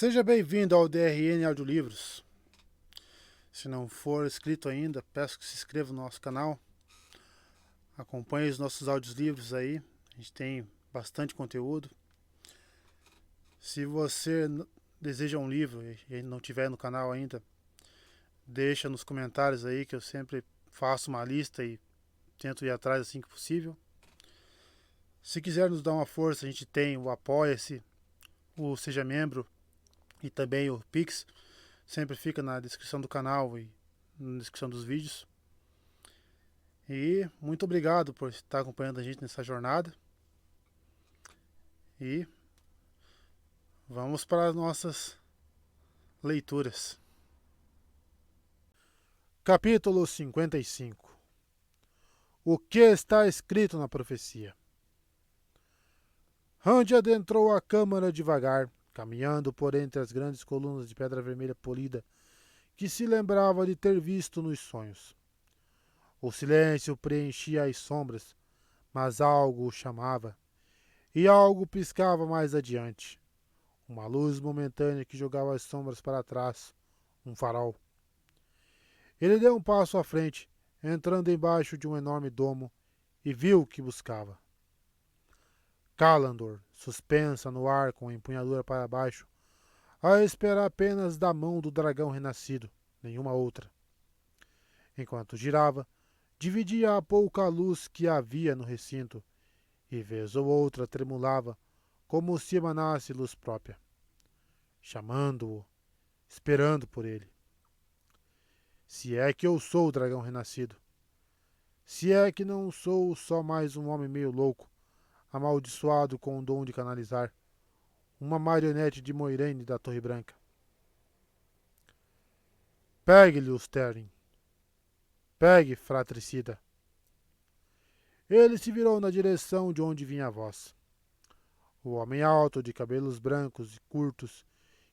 Seja bem-vindo ao DRN Audiolivros. Se não for inscrito ainda, peço que se inscreva no nosso canal. Acompanhe os nossos audiolivros aí. A gente tem bastante conteúdo. Se você deseja um livro e não tiver no canal ainda, deixa nos comentários aí que eu sempre faço uma lista e tento ir atrás assim que possível. Se quiser nos dar uma força, a gente tem o Apoia-se, o Seja Membro e também o Pix. Sempre fica na descrição do canal e na descrição dos vídeos. E muito obrigado por estar acompanhando a gente nessa jornada. E vamos para as nossas leituras. Capítulo 55. O que está escrito na profecia? Randy adentrou a câmara devagar, caminhando por entre as grandes colunas de pedra vermelha polida que se lembrava de ter visto nos sonhos. O silêncio preenchia as sombras, mas algo o chamava, e algo piscava mais adiante. Uma luz momentânea que jogava as sombras para trás, um farol. Ele deu um passo à frente, entrando embaixo de um enorme domo, e viu o que buscava. Kalandor, suspensa no ar com a empunhadura para baixo, a espera apenas da mão do dragão renascido, nenhuma outra. Enquanto girava, dividia a pouca luz que havia no recinto, e vez ou outra tremulava, como se emanasse luz própria, chamando-o, esperando por ele. Se é que eu sou o dragão renascido. Se é que não sou só mais um homem meio louco, amaldiçoado com o dom de canalizar, uma marionete de Moiraine da Torre Branca. Pegue-lhe os Terin. Pegue, fratricida. Ele se virou na direção de onde vinha a voz. O homem alto, de cabelos brancos e curtos,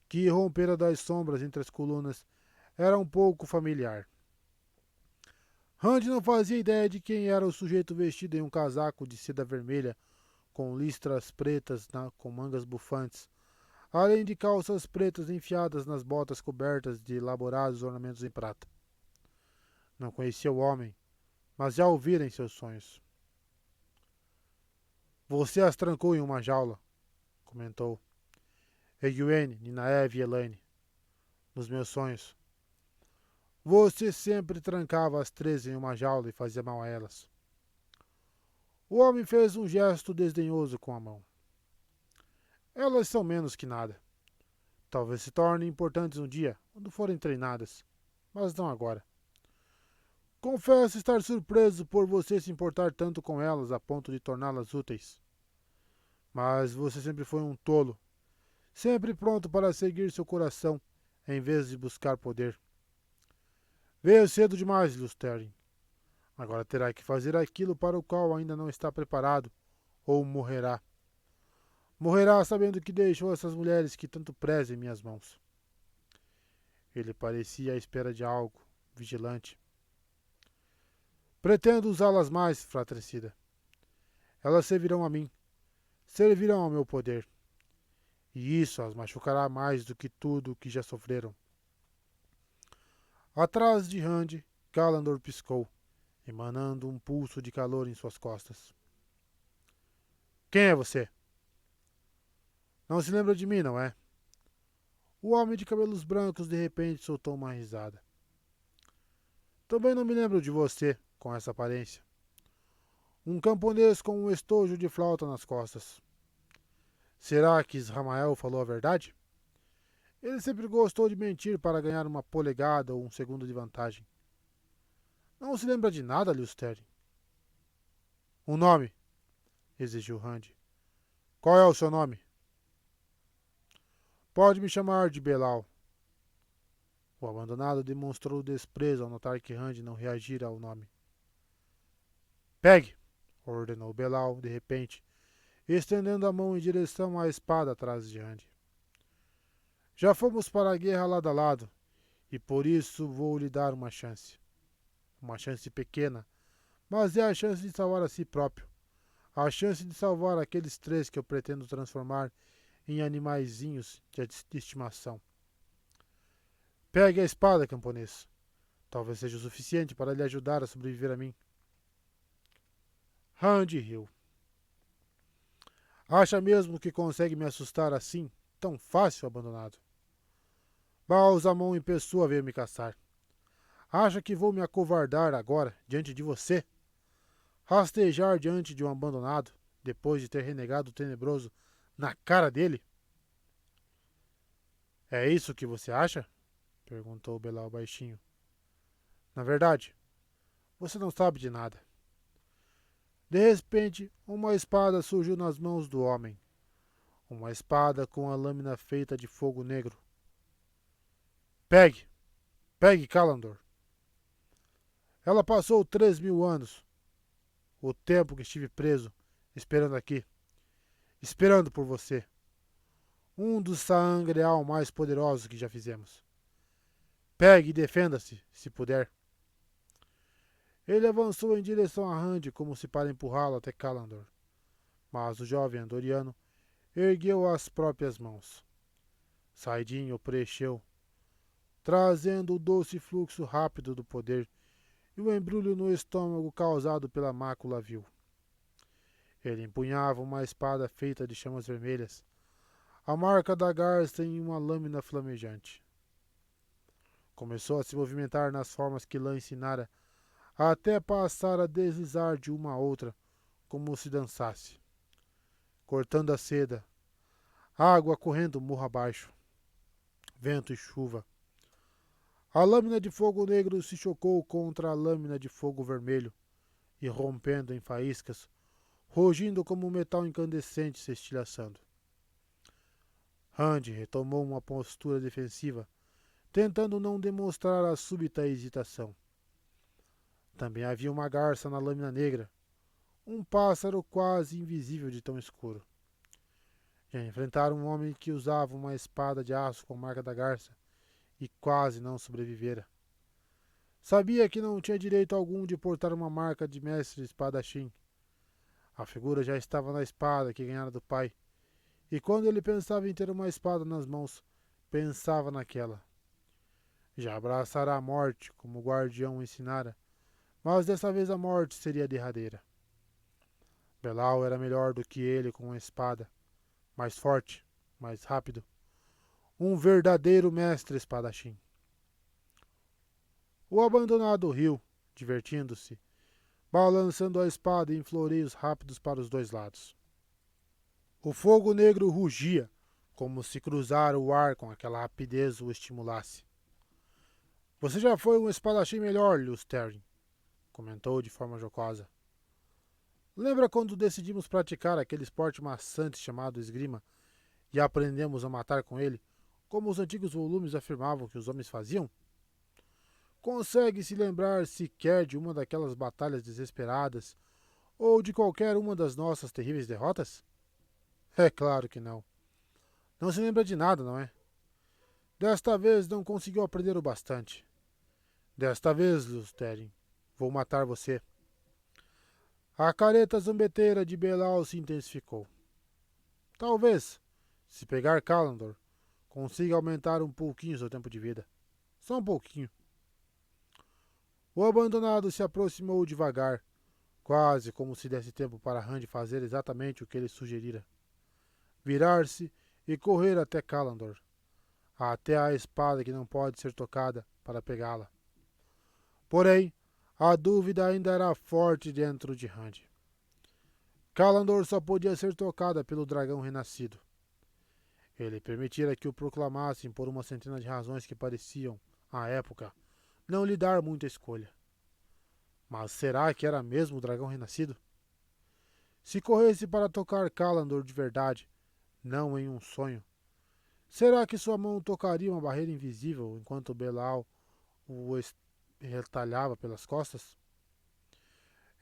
que irrompera das sombras entre as colunas, era um pouco familiar. Randy não fazia ideia de quem era o sujeito vestido em um casaco de seda vermelha, com listras pretas com mangas bufantes, além de calças pretas enfiadas nas botas cobertas de elaborados ornamentos em prata. Não conhecia o homem, mas já o vira em seus sonhos. Você as trancou em uma jaula, comentou. Egwene, Ninaeve e Elaine. Nos meus sonhos. Você sempre trancava as três em uma jaula e fazia mal a elas. O homem fez um gesto desdenhoso com a mão. Elas são menos que nada. Talvez se tornem importantes um dia, quando forem treinadas, mas não agora. Confesso estar surpreso por você se importar tanto com elas a ponto de torná-las úteis. Mas você sempre foi um tolo, sempre pronto para seguir seu coração, em vez de buscar poder. Veio cedo demais, Lusterin. Agora terá que fazer aquilo para o qual ainda não está preparado, ou morrerá. Morrerá sabendo que deixou essas mulheres que tanto preza em minhas mãos. Ele parecia à espera de algo, vigilante. Pretendo usá-las mais, fratricida. Elas servirão a mim, servirão ao meu poder. E isso as machucará mais do que tudo o que já sofreram. Atrás de Randy, Kalandor piscou, emanando um pulso de calor em suas costas. Quem é você? Não se lembra de mim, não é? O homem de cabelos brancos de repente soltou uma risada. Também não me lembro de você, com essa aparência. Um camponês com um estojo de flauta nas costas. Será que Isramael falou a verdade? Ele sempre gostou de mentir para ganhar uma polegada ou um segundo de vantagem. Não se lembra de nada, Liusteri? Um nome, exigiu Randy. Qual é o seu nome? Pode me chamar de Belal. O abandonado demonstrou desprezo ao notar que Randy não reagira ao nome. Pegue, ordenou Belal de repente, estendendo a mão em direção à espada atrás de Randy. Já fomos para a guerra lado a lado, e por isso vou lhe dar uma chance. Uma chance pequena, mas é a chance de salvar a si próprio. A chance de salvar aqueles três que eu pretendo transformar em animaizinhos de estimação. Pegue a espada, camponês. Talvez seja o suficiente para lhe ajudar a sobreviver a mim. Randy riu. Acha mesmo que consegue me assustar assim, tão fácil, abandonado? Balsamon em pessoa veio me caçar. Acha que vou me acovardar agora, diante de você? Rastejar diante de um abandonado, depois de ter renegado o tenebroso na cara dele? É isso que você acha? Perguntou Belal baixinho. Na verdade, você não sabe de nada. De repente, uma espada surgiu nas mãos do homem. Uma espada com a lâmina feita de fogo negro. Pegue! Pegue, Calandor! Ela passou 3.000 anos. O tempo que estive preso, esperando aqui. Esperando por você. Um dos Sangreal mais poderosos que já fizemos. Pegue e defenda-se, se puder. Ele avançou em direção a Randy como se para empurrá-lo até Calandor. Mas o jovem andoriano ergueu as próprias mãos. Saidin o preencheu, trazendo o doce fluxo rápido do poder e o embrulho no estômago causado pela mácula vil. Ele empunhava uma espada feita de chamas vermelhas, a marca da garça em uma lâmina flamejante. Começou a se movimentar nas formas que Lã ensinara, até passar a deslizar de uma a outra, como se dançasse. Cortando a seda, água correndo morro abaixo, vento e chuva. A lâmina de fogo negro se chocou contra a lâmina de fogo vermelho, e rompendo em faíscas, rugindo como um metal incandescente se estilhaçando. Randy retomou uma postura defensiva, tentando não demonstrar a súbita hesitação. Também havia uma garça na lâmina negra, um pássaro quase invisível de tão escuro. Já enfrentaram um homem que usava uma espada de aço com a marca da garça e quase não sobrevivera. Sabia que não tinha direito algum de portar uma marca de mestre espadachim. A figura já estava na espada que ganhara do pai, e quando ele pensava em ter uma espada nas mãos, pensava naquela. Já abraçara a morte, como o guardião o ensinara, mas dessa vez a morte seria a derradeira. Belal era melhor do que ele com a espada, mais forte, mais rápido. Um verdadeiro mestre espadachim. O abandonado riu, divertindo-se, balançando a espada em floreios rápidos para os dois lados. O fogo negro rugia, como se cruzar o ar com aquela rapidez o estimulasse. Você já foi um espadachim melhor, Lustern, comentou de forma jocosa. Lembra quando decidimos praticar aquele esporte maçante chamado esgrima e aprendemos a matar com ele, como os antigos volumes afirmavam que os homens faziam? Consegue se lembrar sequer de uma daquelas batalhas desesperadas ou de qualquer uma das nossas terríveis derrotas? É claro que não. Não se lembra de nada, não é? Desta vez não conseguiu aprender o bastante. Desta vez, Lusteren, vou matar você. A careta zombeteira de Belal se intensificou. Talvez, se pegar Calandor, consiga aumentar um pouquinho seu tempo de vida. Só um pouquinho. O abandonado se aproximou devagar, quase como se desse tempo para Randy fazer exatamente o que ele sugerira. Virar-se e correr até Calandor, até a espada que não pode ser tocada para pegá-la. Porém, a dúvida ainda era forte dentro de Randy. Calandor só podia ser tocada pelo dragão renascido. Ele permitira que o proclamassem por uma centena de razões que pareciam, à época, não lhe dar muita escolha. Mas será que era mesmo o dragão renascido? Se corresse para tocar Calandor de verdade, não em um sonho, será que sua mão tocaria uma barreira invisível enquanto Belal o retalhava pelas costas?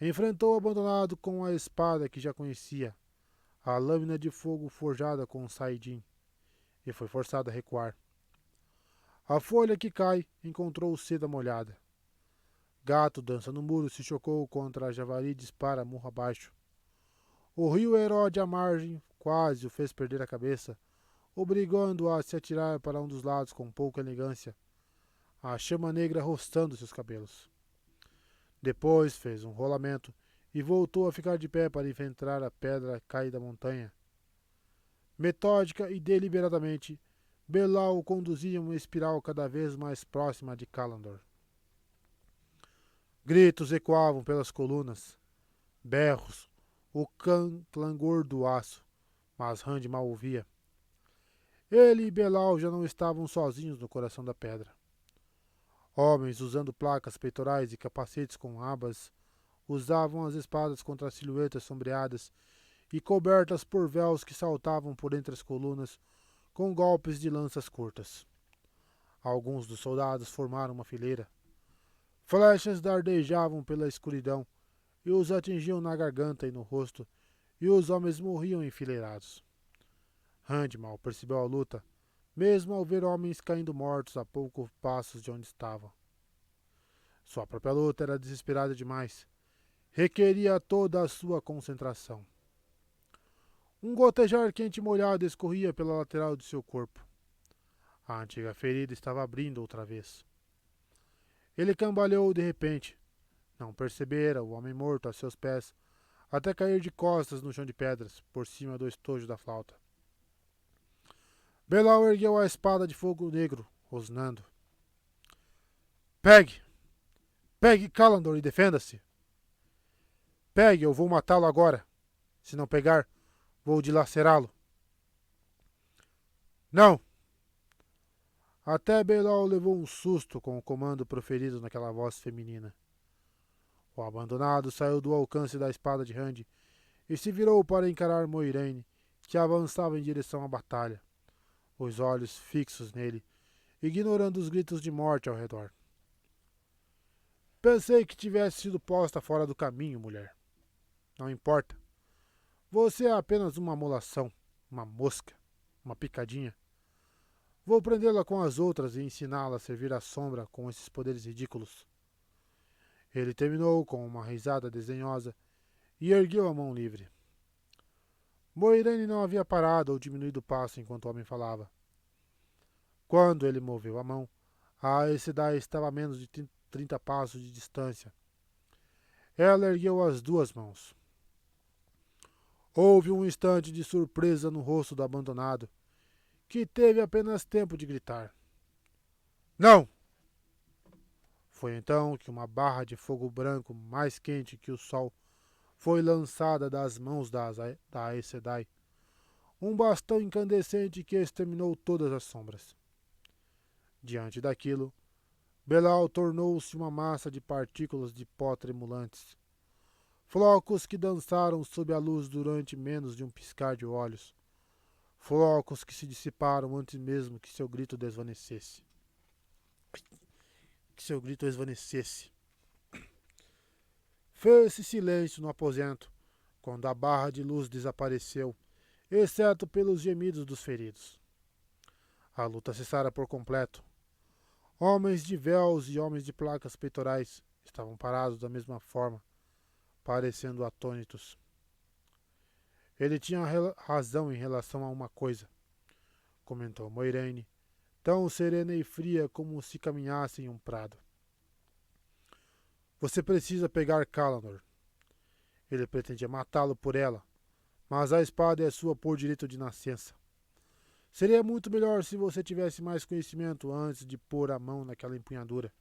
Enfrentou o abandonado com a espada que já conhecia, a lâmina de fogo forjada com Saidin, e foi forçado a recuar. A folha que cai encontrou seda molhada. Gato dança no muro se chocou contra a javari e dispara murro abaixo. O rio erode à margem quase o fez perder a cabeça, obrigando-a a se atirar para um dos lados com pouca elegância, a chama negra roçando seus cabelos. Depois fez um rolamento e voltou a ficar de pé para enfrentar a pedra caída da montanha. Metódica e deliberadamente, Belau conduzia uma espiral cada vez mais próxima de Kalandor. Gritos ecoavam pelas colunas, berros, o clangor do aço, mas Rand mal ouvia. Ele e Belau já não estavam sozinhos no coração da pedra. Homens usando placas peitorais e capacetes com abas usavam as espadas contra as silhuetas sombreadas e cobertas por véus que saltavam por entre as colunas com golpes de lanças curtas. Alguns dos soldados formaram uma fileira. Flechas dardejavam pela escuridão e os atingiam na garganta e no rosto, e os homens morriam enfileirados. Handmal percebeu a luta, mesmo ao ver homens caindo mortos a poucos passos de onde estavam. Sua própria luta era desesperada demais. Requeria toda a sua concentração. Um gotejar quente e molhado escorria pela lateral de seu corpo. A antiga ferida estava abrindo outra vez. Ele cambaleou de repente. Não percebera o homem morto a seus pés, até cair de costas no chão de pedras, por cima do estojo da flauta. Belau ergueu a espada de fogo negro, rosnando. Pegue! Pegue Kalandor e defenda-se! Pegue, eu vou matá-lo agora. Se não pegar, vou dilacerá-lo. Não! Até Belau levou um susto com o comando proferido naquela voz feminina. O abandonado saiu do alcance da espada de Rand e se virou para encarar Moiraine, que avançava em direção à batalha, os olhos fixos nele, ignorando os gritos de morte ao redor. Pensei que tivesse sido posta fora do caminho, mulher. Não importa. Você é apenas uma amolação, uma mosca, uma picadinha. Vou prendê-la com as outras e ensiná-la a servir a sombra com esses poderes ridículos. Ele terminou com uma risada desdenhosa e ergueu a mão livre. Moiraine não havia parado ou diminuído o passo enquanto o homem falava. Quando ele moveu a mão, a Aes Sedai estava a menos de 30 passos de distância. Ela ergueu as duas mãos. Houve um instante de surpresa no rosto do abandonado, que teve apenas tempo de gritar. Não! Foi então que uma barra de fogo branco mais quente que o sol foi lançada das mãos da Aes Sedai. Um bastão incandescente que exterminou todas as sombras. Diante daquilo, Belau tornou-se uma massa de partículas de pó tremulantes. Flocos que dançaram sob a luz durante menos de um piscar de olhos. Flocos que se dissiparam antes mesmo que seu grito desvanecesse. Fez-se silêncio no aposento, quando a barra de luz desapareceu, exceto pelos gemidos dos feridos. A luta cessara por completo. Homens de véus e homens de placas peitorais estavam parados da mesma forma, parecendo atônitos. Ele tinha razão em relação a uma coisa, comentou Moiraine, tão serena e fria como se caminhasse em um prado. Você precisa pegar Kalandor. Ele pretendia matá-lo por ela, mas a espada é sua por direito de nascença. Seria muito melhor se você tivesse mais conhecimento antes de pôr a mão naquela empunhadura.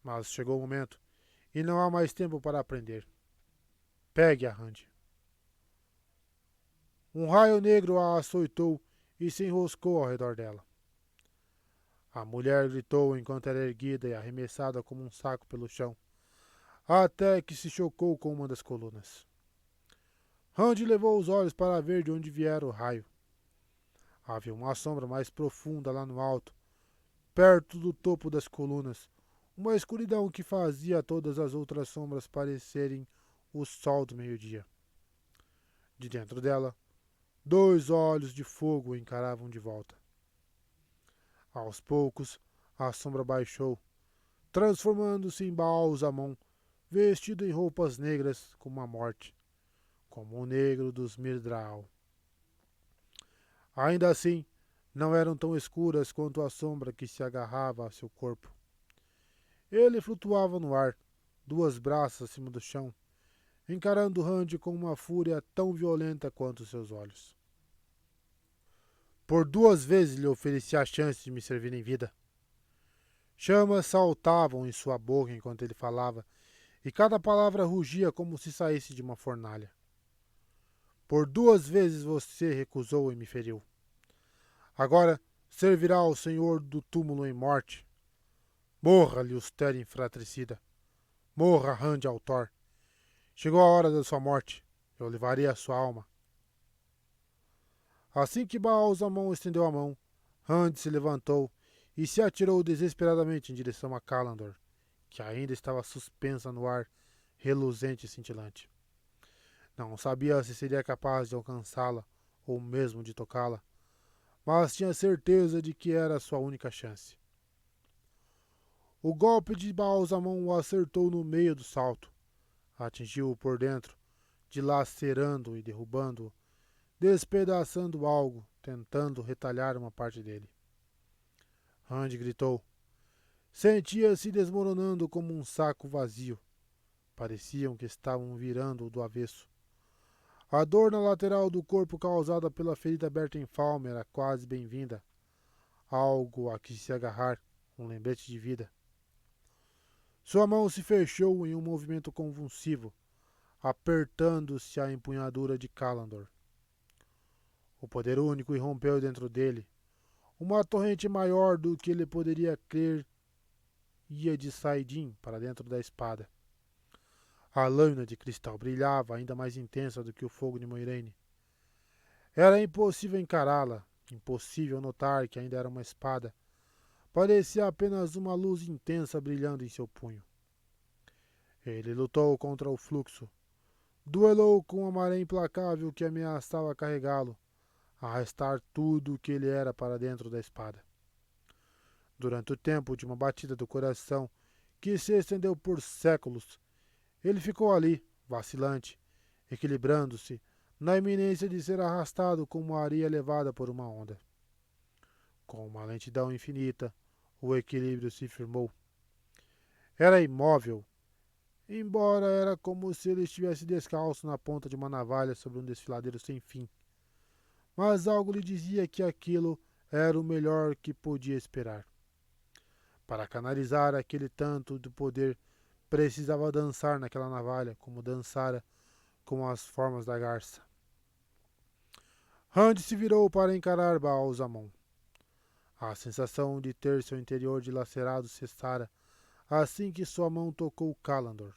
Mas chegou o momento, e não há mais tempo para aprender. Pegue a Rand. Um raio negro a açoitou e se enroscou ao redor dela. A mulher gritou enquanto era erguida e arremessada como um saco pelo chão, até que se chocou com uma das colunas. Rand levou os olhos para ver de onde viera o raio. Havia uma sombra mais profunda lá no alto, perto do topo das colunas, uma escuridão que fazia todas as outras sombras parecerem o sol do meio-dia. De dentro dela, 2 olhos de fogo o encaravam de volta. Aos poucos, a sombra baixou, transformando-se em Baalzamon, vestido em roupas negras como a morte, como o negro dos Mirdraal. Ainda assim, não eram tão escuras quanto a sombra que se agarrava a seu corpo. Ele flutuava no ar, duas braças acima do chão, encarando Randy com uma fúria tão violenta quanto seus olhos. Por duas vezes lhe ofereci a chance de me servir em vida. Chamas saltavam em sua boca enquanto ele falava, e cada palavra rugia como se saísse de uma fornalha. Por duas vezes você recusou e me feriu. Agora servirá ao Senhor do túmulo em morte. Morra-lhe o infratricida. Morra, Randy Altor. Chegou a hora da sua morte. Eu levarei a sua alma. Assim que Baal-Zamon estendeu a mão, Randy se levantou e se atirou desesperadamente em direção a Kalandor, que ainda estava suspensa no ar, reluzente e cintilante. Não sabia se seria capaz de alcançá-la ou mesmo de tocá-la, mas tinha certeza de que era a sua única chance. O golpe de Baal-Zamon o acertou no meio do salto, atingiu-o por dentro, dilacerando e derrubando-o, despedaçando algo, tentando retalhar uma parte dele. Randy gritou. Sentia-se desmoronando como um saco vazio. Pareciam que estavam virando do avesso. A dor na lateral do corpo causada pela ferida aberta em Falme era quase bem-vinda. Algo a que se agarrar, um lembrete de vida. Sua mão se fechou em um movimento convulsivo, apertando-se à empunhadura de Kalandor. O poder único irrompeu dentro dele. Uma torrente maior do que ele poderia crer ia de Saidin para dentro da espada. A lâmina de cristal brilhava ainda mais intensa do que o fogo de Moiraine. Era impossível encará-la, impossível notar que ainda era uma espada. Parecia apenas uma luz intensa brilhando em seu punho. Ele lutou contra o fluxo. Duelou com a maré implacável que ameaçava carregá-lo, arrastar tudo o que ele era para dentro da espada. Durante o tempo de uma batida do coração que se estendeu por séculos, ele ficou ali, vacilante, equilibrando-se, na iminência de ser arrastado como a areia levada por uma onda. Com uma lentidão infinita, o equilíbrio se firmou. Era imóvel, embora era como se ele estivesse descalço na ponta de uma navalha sobre um desfiladeiro sem fim. Mas algo lhe dizia que aquilo era o melhor que podia esperar. Para canalizar aquele tanto de poder, precisava dançar naquela navalha, como dançara com as formas da garça. Randy se virou para encarar Baal-Zamon. A sensação de ter seu interior dilacerado cessara assim que sua mão tocou Kalandor.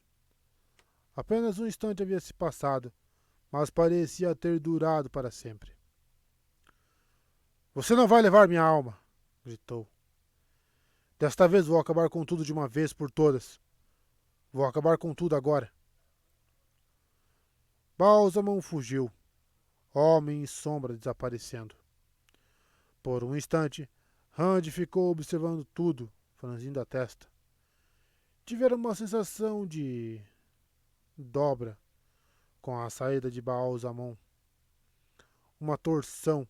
Apenas um instante havia se passado, mas parecia ter durado para sempre. Você não vai levar minha alma, gritou. Desta vez vou acabar com tudo de uma vez por todas. Vou acabar com tudo agora. Baal-Zamon fugiu, homem e sombra desaparecendo. Por um instante, Randy ficou observando tudo, franzindo a testa. Tivera uma sensação de dobra com a saída de Baal-Zamon. Uma torção,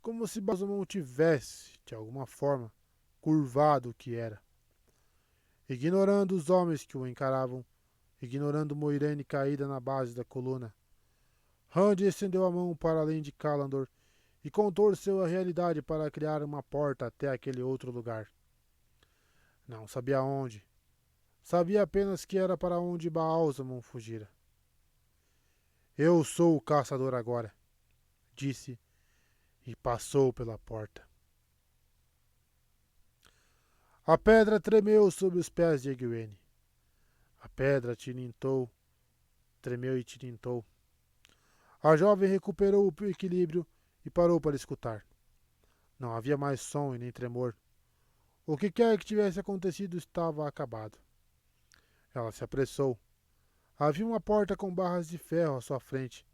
como se Baal-Zamon tivesse, de alguma forma, curvado o que era. Ignorando os homens que o encaravam, ignorando Moiraine caída na base da coluna, Randy estendeu a mão para além de Kalandor e contorceu a realidade para criar uma porta até aquele outro lugar. Não sabia onde. Sabia apenas que era para onde Baal-Zamon fugira. Eu sou o caçador agora, disse e passou pela porta. A pedra tremeu sob os pés de Egwene. A pedra tilintou, tremeu e tilintou. A jovem recuperou o equilíbrio e parou para escutar. Não havia mais som e nem tremor. O que quer que tivesse acontecido estava acabado. Ela se apressou. Havia uma porta com barras de ferro à sua frente,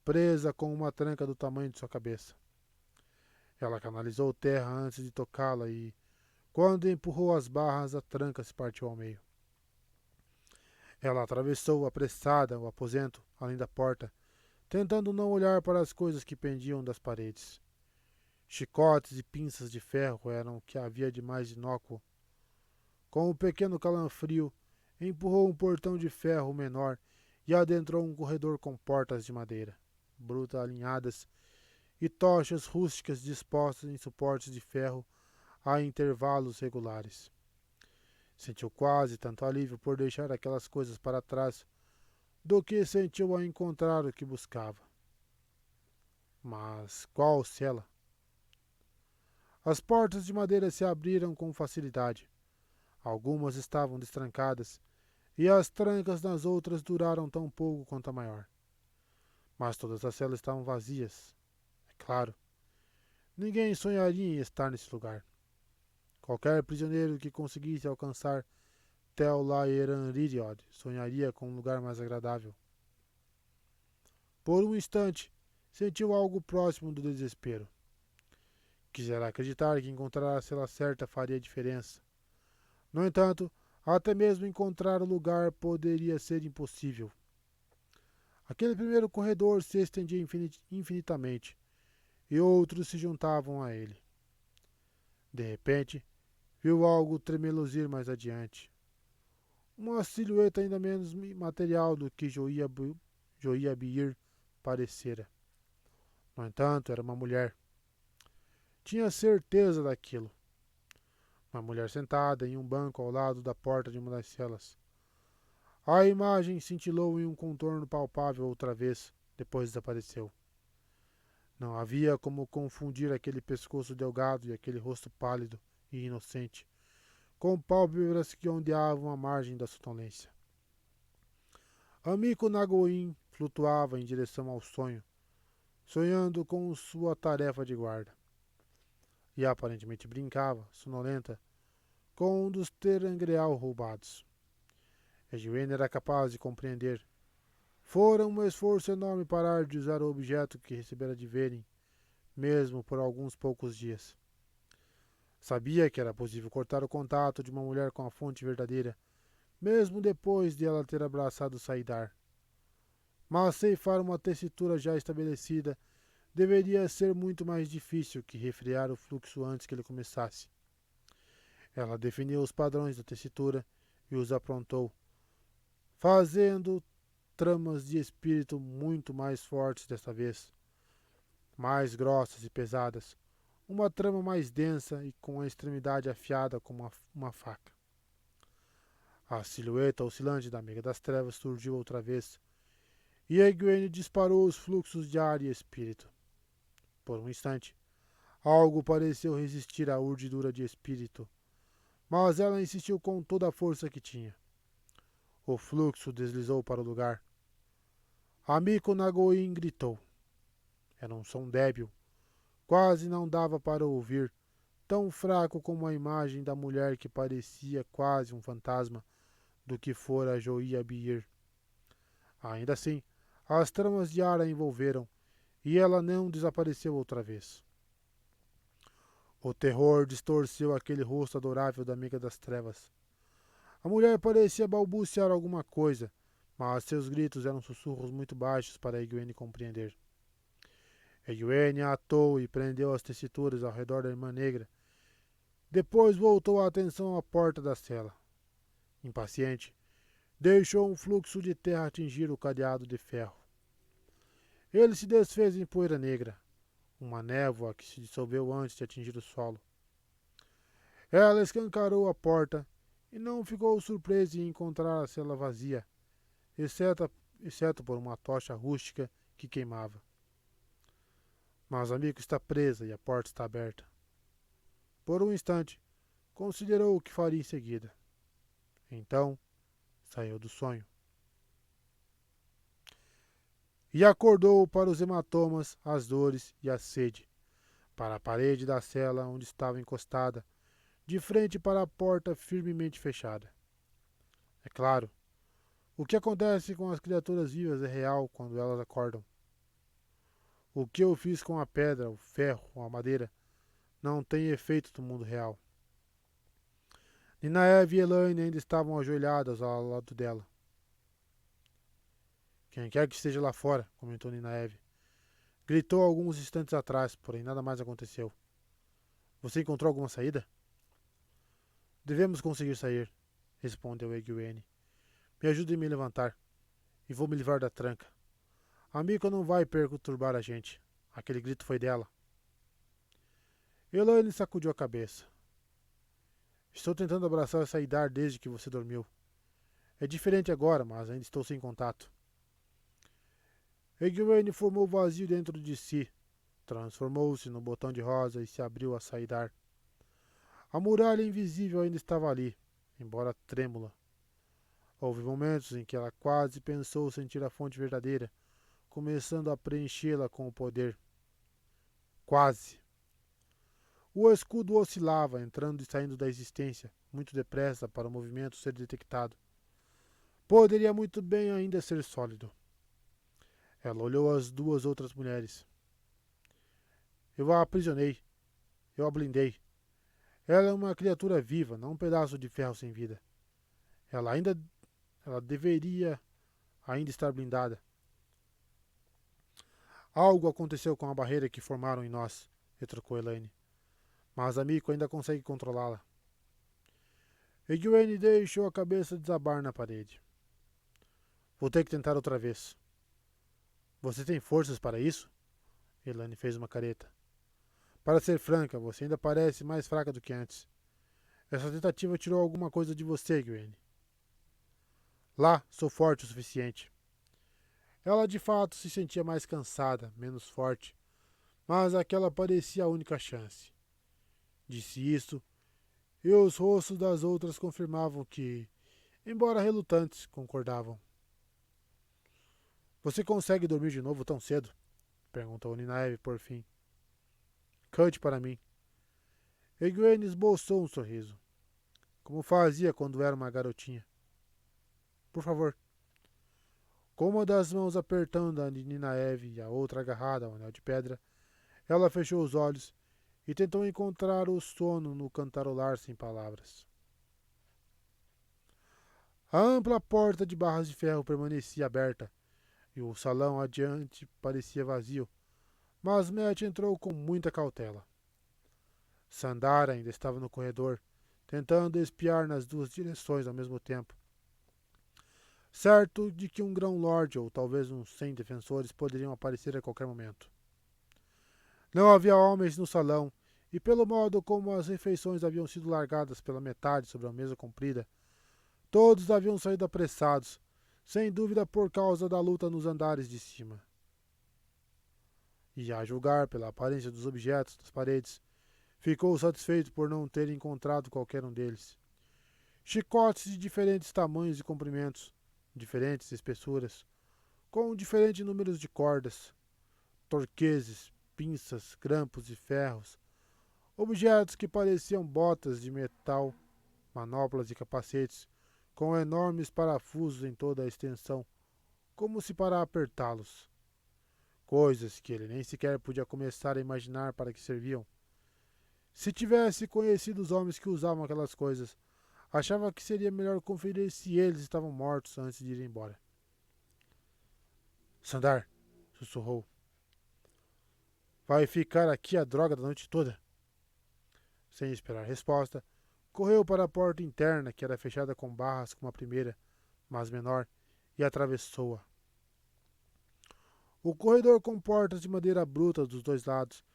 presa com uma tranca do tamanho de sua cabeça. Ela canalizou terra antes de tocá-la e, quando empurrou as barras, a tranca se partiu ao meio. Ela atravessou apressada o aposento, além da porta, tentando não olhar para as coisas que pendiam das paredes. Chicotes e pinças de ferro eram o que havia de mais inócuo. Com um pequeno calafrio, empurrou um portão de ferro menor e adentrou um corredor com portas de madeira, brutas alinhadas, e tochas rústicas dispostas em suportes de ferro a intervalos regulares. Sentiu quase tanto alívio por deixar aquelas coisas para trás do que sentiu ao encontrar o que buscava. Mas qual cela? As portas de madeira se abriram com facilidade. Algumas estavam destrancadas, e as trancas nas outras duraram tão pouco quanto a maior. Mas todas as celas estavam vazias. É claro, ninguém sonharia em estar nesse lugar. Qualquer prisioneiro que conseguisse alcançar Tel Laeranriod sonharia com um lugar mais agradável. Por um instante, sentiu algo próximo do desespero. Quisera acreditar que encontrar a cela certa faria diferença. No entanto, até mesmo encontrar o lugar poderia ser impossível. Aquele primeiro corredor se estendia infinitamente, e outros se juntavam a ele. De repente, viu algo tremeluzir mais adiante. Uma silhueta ainda menos material do que Joiabir parecera. No entanto, era uma mulher. Tinha certeza daquilo. Uma mulher sentada em um banco ao lado da porta de uma das celas. A imagem cintilou em um contorno palpável outra vez, depois desapareceu. Não havia como confundir aquele pescoço delgado e aquele rosto pálido e inocente, com pálpebras que ondeavam à margem da sonolência. Amico Nagoin flutuava em direção ao sonho, sonhando com sua tarefa de guarda. E aparentemente brincava, sonolenta, com um dos terangreal roubados. Egwene era capaz de compreender. Fora um esforço enorme parar de usar o objeto que recebera de Velen, mesmo por alguns poucos dias. Sabia que era possível cortar o contato de uma mulher com a fonte verdadeira, mesmo depois de ela ter abraçado Saidar. Mas ceifar uma tessitura já estabelecida deveria ser muito mais difícil que refrear o fluxo antes que ele começasse. Ela definiu os padrões da tessitura e os aprontou, fazendo tramas de espírito muito mais fortes desta vez, mais grossas e pesadas, uma trama mais densa e com a extremidade afiada como uma faca. A silhueta oscilante da Amiga das Trevas surgiu outra vez, e Egwene disparou os fluxos de ar e espírito. Por um instante, algo pareceu resistir à urdidura de espírito, mas ela insistiu com toda a força que tinha. O fluxo deslizou para o lugar. Amico Nagoin gritou. Era um som débil, quase não dava para ouvir, tão fraco como a imagem da mulher que parecia quase um fantasma do que fora Joiabir. Ainda assim, as tramas de ar a envolveram, e ela não desapareceu outra vez. O terror distorceu aquele rosto adorável da Amiga das Trevas. A mulher parecia balbuciar alguma coisa, mas seus gritos eram sussurros muito baixos para Egwene compreender. Egwene a atou e prendeu as tessituras ao redor da Irmã Negra. Depois voltou a atenção à porta da cela. Impaciente, deixou um fluxo de terra atingir o cadeado de ferro. Ele se desfez em poeira negra, uma névoa que se dissolveu antes de atingir o solo. Ela escancarou a porta e não ficou surpresa em encontrar a cela vazia, exceto por uma tocha rústica que queimava. Mas o amigo está presa e a porta está aberta. Por um instante, considerou o que faria em seguida. Então, saiu do sonho. E acordou para os hematomas, as dores e a sede, para a parede da cela onde estava encostada, de frente para a porta firmemente fechada. É claro, o que acontece com as criaturas vivas é real quando elas acordam. O que eu fiz com a pedra, o ferro ou a madeira não tem efeito no mundo real. Ninaev e Elaine ainda estavam ajoelhadas ao lado dela. Quem quer que esteja lá fora, comentou Ninaev, Gritou alguns instantes atrás, porém nada mais aconteceu. Você encontrou alguma saída? Devemos conseguir sair, respondeu Egwene. Me ajude a me levantar, e vou me livrar da tranca. A Miko não vai perturbar a gente. Aquele grito foi dela. Elaine sacudiu a cabeça. Estou tentando abraçar Saidar desde que você dormiu. É diferente agora, mas ainda estou sem contato. Egwene formou vazio dentro de si. Transformou-se no botão de rosa e se abriu a Saidar. A muralha invisível ainda estava ali, embora trêmula. Houve momentos em que ela quase pensou sentir a fonte verdadeira, começando a preenchê-la com o poder. Quase. O escudo oscilava, entrando e saindo da existência, muito depressa para o movimento ser detectado. Poderia muito bem ainda ser sólido. Ela olhou as duas outras mulheres. Eu a aprisionei. Eu a blindei. Ela é uma criatura viva, não um pedaço de ferro sem vida. Ela deveria ainda estar blindada. Algo aconteceu com a barreira que formaram em nós, retrucou Elaine. Mas a Miko ainda consegue controlá-la. Egwene deixou a cabeça desabar na parede. Vou ter que tentar outra vez. Você tem forças para isso? Elaine fez uma careta. Para ser franca, você ainda parece mais fraca do que antes. Essa tentativa tirou alguma coisa de você, Egwene. Lá, sou forte o suficiente. Ela de fato se sentia mais cansada, menos forte, mas aquela parecia a única chance. Disse isto, e os rostos das outras confirmavam que, embora relutantes, concordavam. Você consegue dormir de novo tão cedo? Perguntou Ninaeve por fim. Cante para mim. Egwene esboçou um sorriso, como fazia quando era uma garotinha. Por favor. Com uma das mãos apertando a de Ninaeve e a outra agarrada ao anel de pedra, ela fechou os olhos e tentou encontrar o sono no cantarolar sem palavras. A ampla porta de barras de ferro permanecia aberta e o salão adiante parecia vazio, mas Matt entrou com muita cautela. Sandara ainda estava no corredor, tentando espiar nas duas direções ao mesmo tempo, certo de que um grão-lorde ou talvez uns 100 defensores poderiam aparecer a qualquer momento. Não havia homens no salão, e pelo modo como as refeições haviam sido largadas pela metade sobre a mesa comprida, todos haviam saído apressados, sem dúvida por causa da luta nos andares de cima. E a julgar pela aparência dos objetos das paredes, ficou satisfeito por não ter encontrado qualquer um deles. Chicotes de diferentes tamanhos e comprimentos, diferentes espessuras, com diferentes números de cordas, torqueses, pinças, grampos e ferros, objetos que pareciam botas de metal, manoplas e capacetes, com enormes parafusos em toda a extensão, como se para apertá-los. Coisas que ele nem sequer podia começar a imaginar para que serviam. Se tivesse conhecido os homens que usavam aquelas coisas, achava que seria melhor conferir se eles estavam mortos antes de ir embora. Sandar, sussurrou. Vai ficar aqui a droga da noite toda? Sem esperar resposta, correu para a porta interna, que era fechada com barras como a primeira, mas menor, e atravessou-a. O corredor com portas de madeira bruta dos dois lados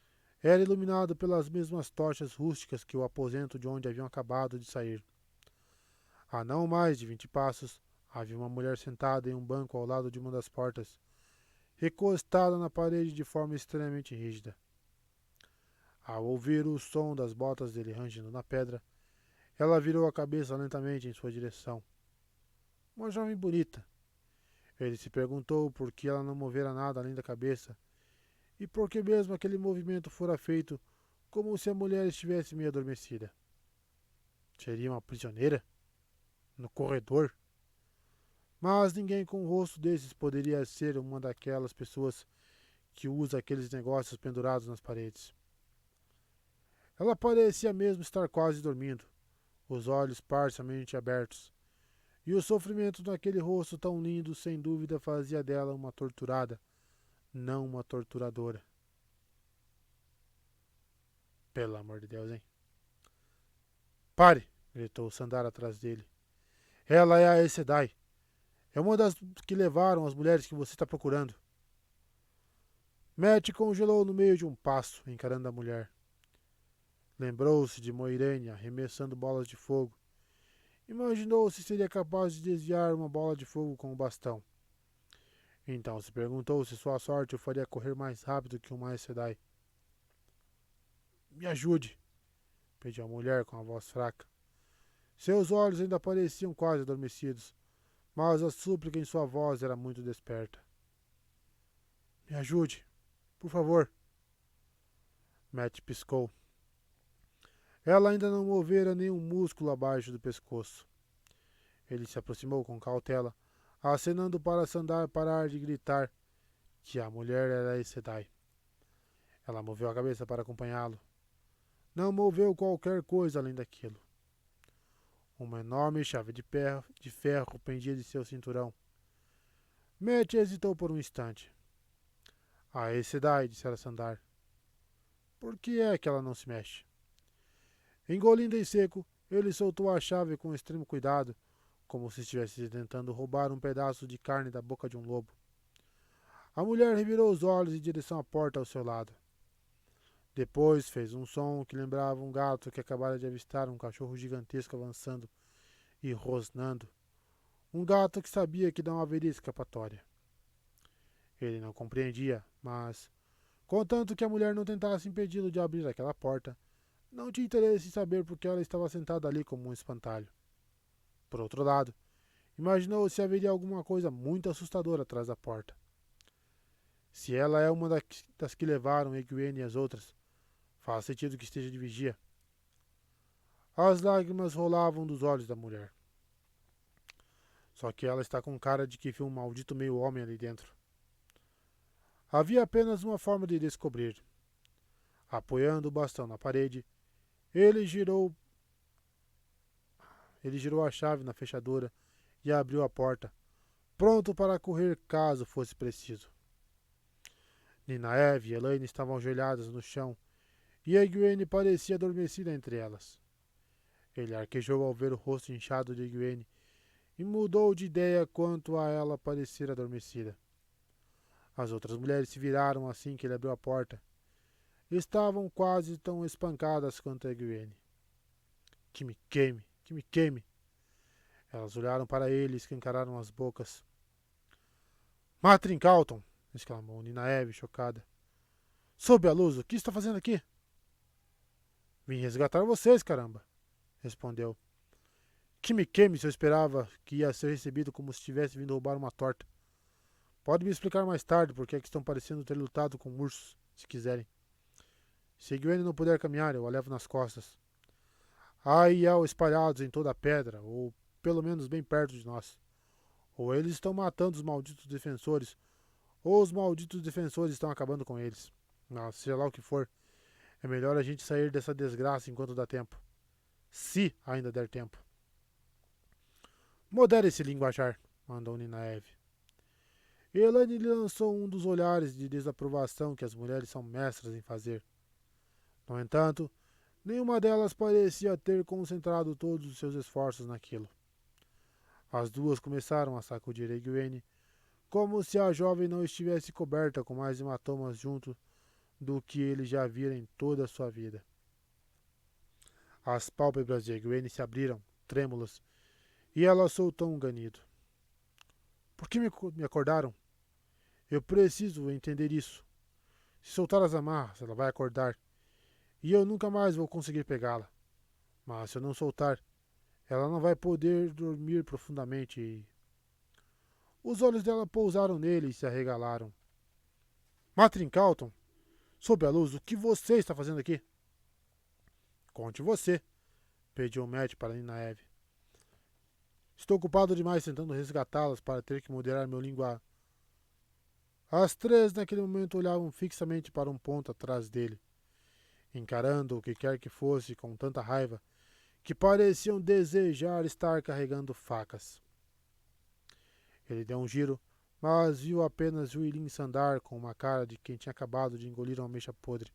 era iluminado pelas mesmas tochas rústicas que o aposento de onde haviam acabado de sair. A não mais de 20 passos, havia uma mulher sentada em um banco ao lado de uma das portas, recostada na parede de forma extremamente rígida. Ao ouvir o som das botas dele rangindo na pedra, ela virou a cabeça lentamente em sua direção. Uma jovem bonita. Ele se perguntou por que ela não movera nada além da cabeça, e por que mesmo aquele movimento fora feito como se a mulher estivesse meio adormecida. Seria uma prisioneira? No corredor? Mas ninguém com um rosto desses poderia ser uma daquelas pessoas que usa aqueles negócios pendurados nas paredes. Ela parecia mesmo estar quase dormindo, os olhos parcialmente abertos, e o sofrimento naquele rosto tão lindo sem dúvida fazia dela uma torturada, não uma torturadora. Pelo amor de Deus, hein? Pare! Gritou Sandar atrás dele. Ela é a Aes Sedai. É uma das que levaram as mulheres que você está procurando. Matt congelou no meio de um passo, encarando a mulher. Lembrou-se de Moiraine arremessando bolas de fogo. Imaginou se seria capaz de desviar uma bola de fogo com o bastão. Então se perguntou se sua sorte o faria correr mais rápido que uma Aes Sedai. Me ajude, pediu a mulher com a voz fraca. Seus olhos ainda pareciam quase adormecidos, mas a súplica em sua voz era muito desperta. Me ajude, por favor. Matt piscou. Ela ainda não movera nenhum músculo abaixo do pescoço. Ele se aproximou com cautela, acenando para Sandar parar de gritar que a mulher era Aes Sedai. Ela moveu a cabeça para acompanhá-lo. Não moveu qualquer coisa além daquilo. Uma enorme chave de ferro pendia de seu cinturão. Matt hesitou por um instante. A Aes Sedai, dissera Sandar. Por que é que ela não se mexe? Engolindo em seco, ele soltou a chave com extremo cuidado, como se estivesse tentando roubar um pedaço de carne da boca de um lobo. A mulher revirou os olhos em direção à porta ao seu lado. Depois fez um som que lembrava um gato que acabara de avistar um cachorro gigantesco avançando e rosnando. Um gato que sabia que não haveria escapatória. Ele não compreendia, mas, contanto que a mulher não tentasse impedi-lo de abrir aquela porta, não tinha interesse em saber por que ela estava sentada ali como um espantalho. Por outro lado, imaginou se haveria alguma coisa muito assustadora atrás da porta. Se ela é uma das que levaram Egwene e as outras, faz sentido que esteja de vigia. As lágrimas rolavam dos olhos da mulher. Só que ela está com cara de que viu um maldito meio-homem ali dentro. Havia apenas uma forma de descobrir. Apoiando o bastão na parede, ele girou a chave na fechadura e abriu a porta, pronto para correr caso fosse preciso. Ninaeve e Elaine estavam ajoelhadas no chão, e Egwene parecia adormecida entre elas. Ele arquejou ao ver o rosto inchado de Egwene e mudou de ideia quanto a ela parecer adormecida. As outras mulheres se viraram assim que ele abriu a porta. Estavam quase tão espancadas quanto Egwene. Que me queime, que me queime. Elas olharam para ele e escancararam as bocas. Matrin Calton! Exclamou Ninaeve, chocada. Sob a luz, o que está fazendo aqui? Vim resgatar vocês, caramba! Respondeu. Que me queime se eu esperava que ia ser recebido como se tivesse vindo roubar uma torta. Pode me explicar mais tarde por que é que estão parecendo ter lutado com ursos, se quiserem. Se Egwene não puder caminhar, eu a levo nas costas. Há Aiel espalhados em toda a pedra, ou pelo menos bem perto de nós. Ou eles estão matando os malditos defensores, ou os malditos defensores estão acabando com eles. Mas, seja lá o que for, é melhor a gente sair dessa desgraça enquanto dá tempo. Se ainda der tempo. Modere esse linguajar, mandou Ninaeve. Elaine lhe lançou um dos olhares de desaprovação que as mulheres são mestras em fazer. No entanto, nenhuma delas parecia ter concentrado todos os seus esforços naquilo. As duas começaram a sacudir Egwene, como se a jovem não estivesse coberta com mais hematomas junto do que ele já vira em toda a sua vida. As pálpebras de Egwene se abriram, trêmulas, e ela soltou um ganido. Por que me acordaram? Eu preciso entender isso. Se soltar as amarras, ela vai acordar, e eu nunca mais vou conseguir pegá-la. Mas se eu não soltar, ela não vai poder dormir profundamente e... Os olhos dela pousaram nele e se arregalaram. Matrin Calton, sob a luz, o que você está fazendo aqui? Conte você, pediu Matt para Ninaeve. Estou ocupado demais tentando resgatá-las para ter que moderar meu linguajar. As três naquele momento olhavam fixamente para um ponto atrás dele, encarando o que quer que fosse com tanta raiva que pareciam desejar estar carregando facas. Ele deu um giro, mas viu apenas Yuilin Sandar com uma cara de quem tinha acabado de engolir uma ameixa podre.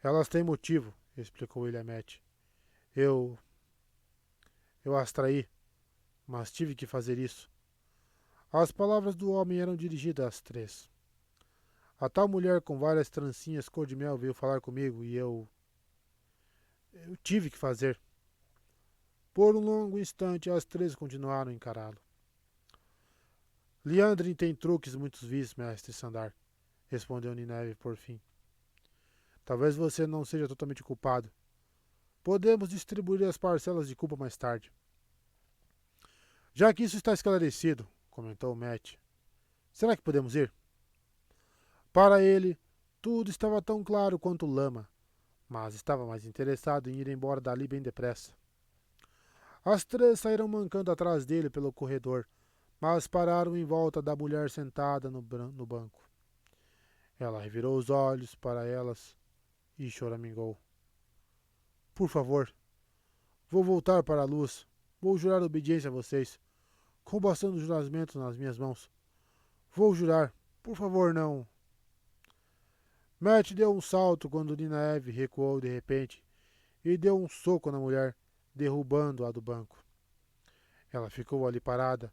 Elas têm motivo, explicou ele a Matt. Eu as traí, mas tive que fazer isso. As palavras do homem eram dirigidas às três. A tal mulher com várias trancinhas cor de mel veio falar comigo e eu tive que fazer. Por um longo instante, as três continuaram a encará-lo. Liandrin tem truques muito vis, mestre Sandar, respondeu Nineve por fim. Talvez você não seja totalmente culpado. Podemos distribuir as parcelas de culpa mais tarde. Já que isso está esclarecido, comentou Matt, será que podemos ir? Para ele, tudo estava tão claro quanto lama, mas estava mais interessado em ir embora dali bem depressa. As três saíram mancando atrás dele pelo corredor, mas pararam em volta da mulher sentada no banco. Ela revirou os olhos para elas e choramingou. Por favor, vou voltar para a luz. Vou jurar obediência a vocês, com bastante juramento nas minhas mãos. Vou jurar. Por favor, não. Matt deu um salto quando Ninaeve recuou de repente e deu um soco na mulher, derrubando-a do banco. Ela ficou ali parada,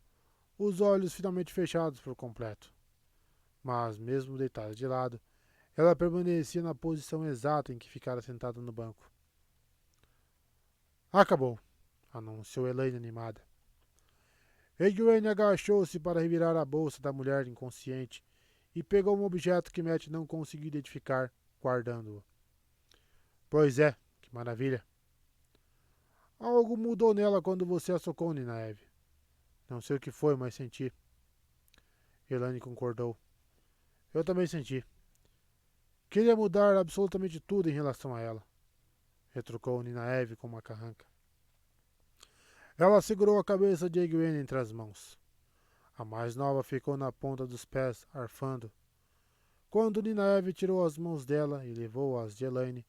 os olhos finalmente fechados por completo. Mas, mesmo deitada de lado, ela permanecia na posição exata em que ficara sentada no banco. Acabou, anunciou Elaine animada. Egwene agachou-se para revirar a bolsa da mulher inconsciente e pegou um objeto que Matt não conseguiu identificar, guardando-o. Pois é, que maravilha. Algo mudou nela quando você a socou, Ninaeve. Não sei o que foi, mas senti. Elaine concordou. Eu também senti. Queria mudar absolutamente tudo em relação a ela, retrucou Ninaeve com uma carranca. Ela segurou a cabeça de Egwene entre as mãos. A mais nova ficou na ponta dos pés, arfando. Quando Ninaeve tirou as mãos dela e levou-as de Elaine,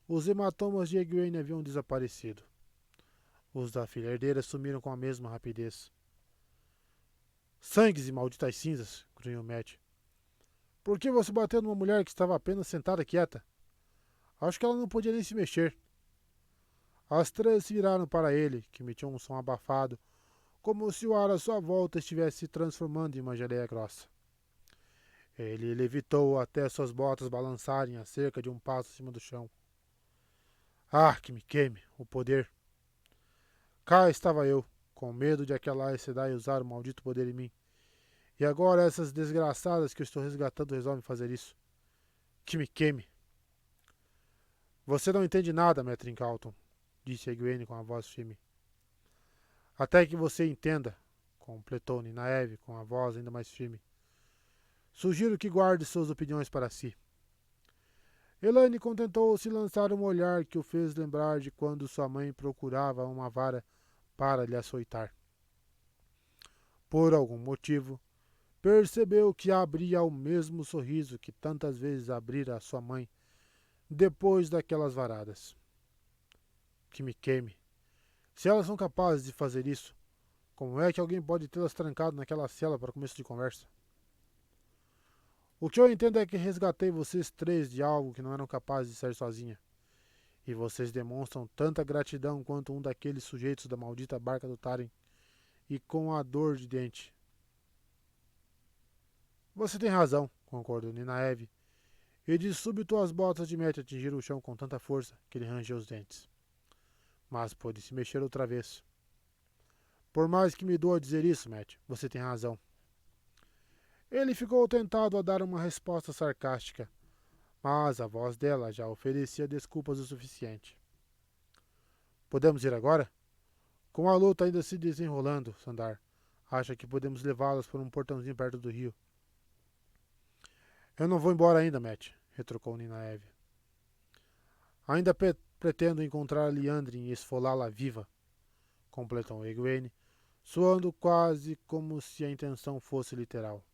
os hematomas de Egwene haviam desaparecido. Os da filha herdeira sumiram com a mesma rapidez. Sangues e malditas cinzas, grunhou Matt. Por que você bateu numa mulher que estava apenas sentada quieta? Acho que ela não podia nem se mexer. As três se viraram para ele, que emitiu um som abafado, como se o ar à sua volta estivesse se transformando em uma geleia grossa. Ele levitou até suas botas balançarem a cerca de um passo acima do chão. Ah, que me queime, o poder! Cá estava eu, com medo de aquela Aes usar o maldito poder em mim. E agora essas desgraçadas que eu estou resgatando resolvem fazer isso. Que me queime! Você não entende nada, Metrin Calton, disse Egwene com a voz firme. Até que você entenda, completou Ninaeve com a voz ainda mais firme. Sugiro que guarde suas opiniões para si. Elaine contentou-se lançar um olhar que o fez lembrar de quando sua mãe procurava uma vara para lhe açoitar. Por algum motivo, percebeu que abria o mesmo sorriso que tantas vezes abrira a sua mãe depois daquelas varadas. Que me queime. Se elas são capazes de fazer isso, como é que alguém pode tê-las trancado naquela cela para começo de conversa? O que eu entendo é que resgatei vocês três de algo que não eram capazes de sair sozinha. E vocês demonstram tanta gratidão quanto um daqueles sujeitos da maldita barca do Taren, e com a dor de dente. Você tem razão, concordou Ninaeve, e de súbito as botas de Matt atingiram o chão com tanta força que ele rangeu os dentes. Mas pôde se mexer outra vez. Por mais que me doa dizer isso, Matt, você tem razão. Ele ficou tentado a dar uma resposta sarcástica, mas a voz dela já oferecia desculpas o suficiente. Podemos ir agora? Com a luta ainda se desenrolando, Sandar, acha que podemos levá-las por um portãozinho perto do rio. Eu não vou embora ainda, Matt, retrucou Ninaeve. Ainda pretendo encontrar Liandrin e esfolá-la viva, completou Egwene, soando quase como se a intenção fosse literal.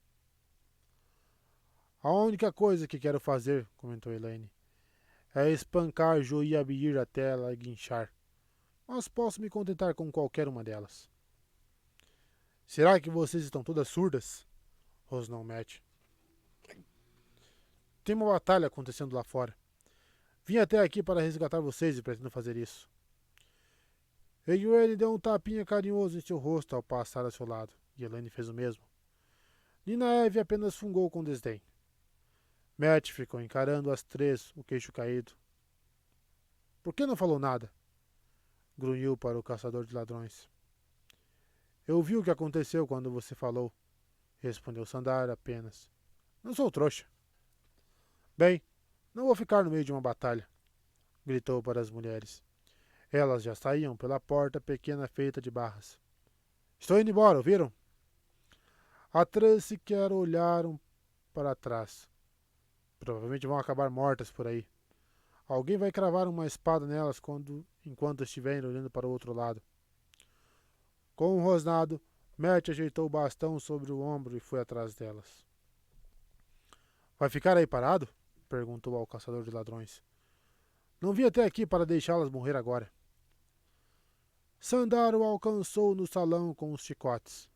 A única coisa que quero fazer, comentou Elaine, é espancar Jo e Abir até ela guinchar, mas posso me contentar com qualquer uma delas. Será que vocês estão todas surdas? Rosnou Matt. Tem uma batalha acontecendo lá fora. Vim até aqui para resgatar vocês e pretendo fazer isso. Egwene deu um tapinha carinhoso em seu rosto ao passar a seu lado, e Elaine fez o mesmo. Ninaeve apenas fungou com desdém. Matt ficou encarando as três, o queixo caído. Por que não falou nada? Grunhiu para o caçador de ladrões. Eu vi o que aconteceu quando você falou, respondeu Sandar apenas. Não sou trouxa. Bem, não vou ficar no meio de uma batalha, gritou para as mulheres. Elas já saíam pela porta pequena feita de barras. Estou indo embora, ouviram? As três sequer olharam para trás. Provavelmente vão acabar mortas por aí. Alguém vai cravar uma espada nelas enquanto estiverem olhando para o outro lado. Com um rosnado, Matt ajeitou o bastão sobre o ombro e foi atrás delas. Vai ficar aí parado? Perguntou ao caçador de ladrões. Não vim até aqui para deixá-las morrer agora. Sandar o alcançou no salão com os chicotes.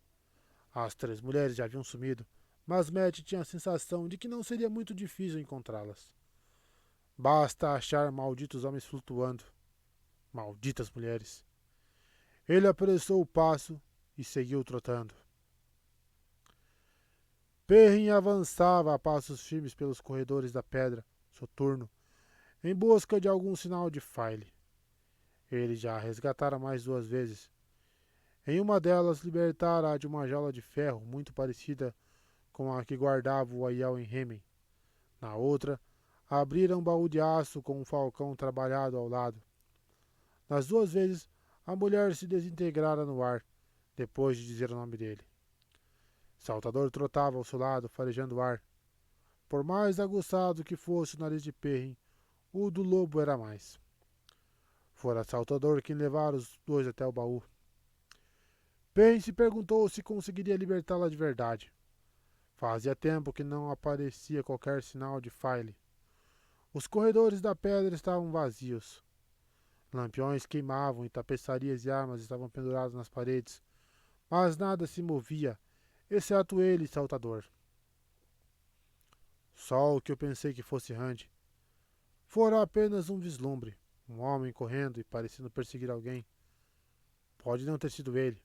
As três mulheres já haviam sumido, mas Matt tinha a sensação de que não seria muito difícil encontrá-las. Basta achar malditos homens flutuando. Malditas mulheres. Ele apressou o passo e seguiu trotando. Perrin avançava a passos firmes pelos corredores da pedra, soturno, em busca de algum sinal de File. Ele já a resgatara mais 2 vezes. Em uma delas, libertara-a de uma jaula de ferro muito parecida com a que guardava o Aiel em Hemen. Na outra, abrira um baú de aço com um falcão trabalhado ao lado. Nas 2 vezes, a mulher se desintegrara no ar, depois de dizer o nome dele. Saltador trotava ao seu lado, farejando o ar. Por mais aguçado que fosse o nariz de Perrin, o do lobo era mais. Fora Saltador quem levara os dois até o baú. Perrin se perguntou se conseguiria libertá-la de verdade. Fazia tempo que não aparecia qualquer sinal de File. Os corredores da pedra estavam vazios. Lampiões queimavam e tapeçarias e armas estavam penduradas nas paredes, mas nada se movia, exceto ele e Saltador. Só o que eu pensei que fosse Rand. Fora apenas um vislumbre, um homem correndo e parecendo perseguir alguém. Pode não ter sido ele.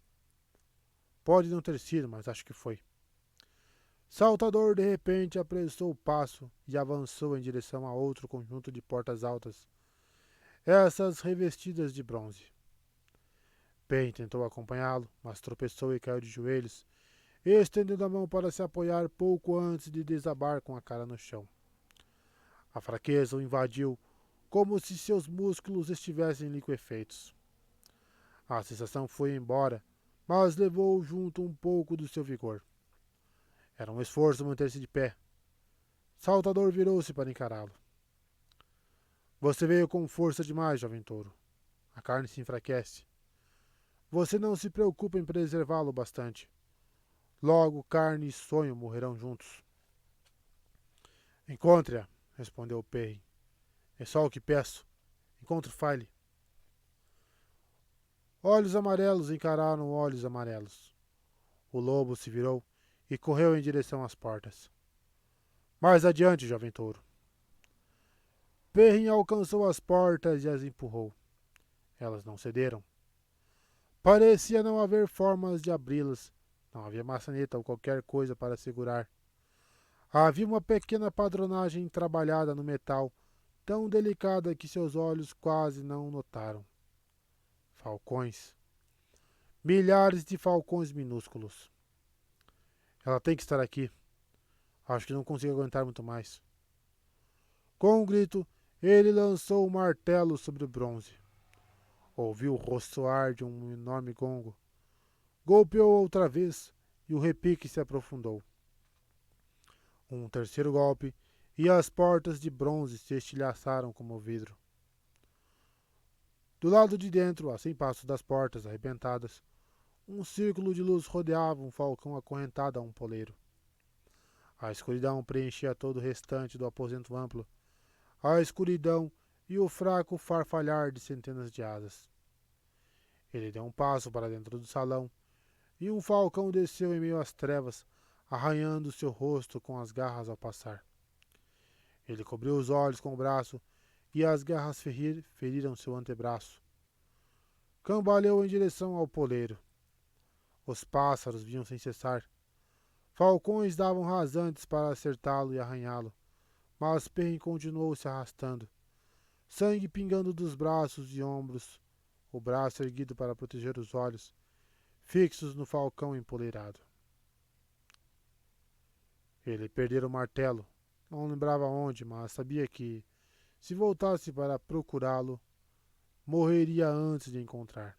Pode não ter sido, mas acho que foi. Saltador de repente apressou o passo e avançou em direção a outro conjunto de portas altas, essas revestidas de bronze. Pen tentou acompanhá-lo, mas tropeçou e caiu de joelhos, estendendo a mão para se apoiar pouco antes de desabar com a cara no chão. A fraqueza o invadiu, como se seus músculos estivessem liquefeitos. A sensação foi embora, mas levou junto um pouco do seu vigor. Era um esforço manter-se de pé. Saltador virou-se para encará-lo. Você veio com força demais, jovem touro. A carne se enfraquece. Você não se preocupa em preservá-lo bastante. Logo, carne e sonho morrerão juntos. Encontre-a, respondeu Perrin. É só o que peço. Encontre File. Olhos amarelos encararam olhos amarelos. O lobo se virou e correu em direção às portas. Mais adiante, jovem touro. Perrin alcançou as portas e as empurrou. Elas não cederam. Parecia não haver formas de abri-las. Não havia maçaneta ou qualquer coisa para segurar. Havia uma pequena padronagem trabalhada no metal, tão delicada que seus olhos quase não notaram. Falcões. Milhares de falcões minúsculos. Ela tem que estar aqui. Acho que não consigo aguentar muito mais. Com um grito, ele lançou o martelo sobre o bronze. Ouviu o ressoar de um enorme gongo. Golpeou outra vez e o repique se aprofundou. Um terceiro golpe e as portas de bronze se estilhaçaram como vidro. Do lado de dentro, a 100 passos das portas arrebentadas, um círculo de luz rodeava um falcão acorrentado a um poleiro. A escuridão preenchia todo o restante do aposento amplo. A escuridão e o fraco farfalhar de centenas de asas. Ele deu um passo para dentro do salão e um falcão desceu em meio às trevas, arranhando seu rosto com as garras ao passar. Ele cobriu os olhos com o braço, e as garras feriram seu antebraço. Cambaleou em direção ao poleiro. Os pássaros vinham sem cessar. Falcões davam rasantes para acertá-lo e arranhá-lo, mas Perrin continuou se arrastando, sangue pingando dos braços e ombros, o braço erguido para proteger os olhos, fixos no falcão empoleirado. Ele perdera o martelo, não lembrava onde, mas sabia que, se voltasse para procurá-lo, morreria antes de encontrar.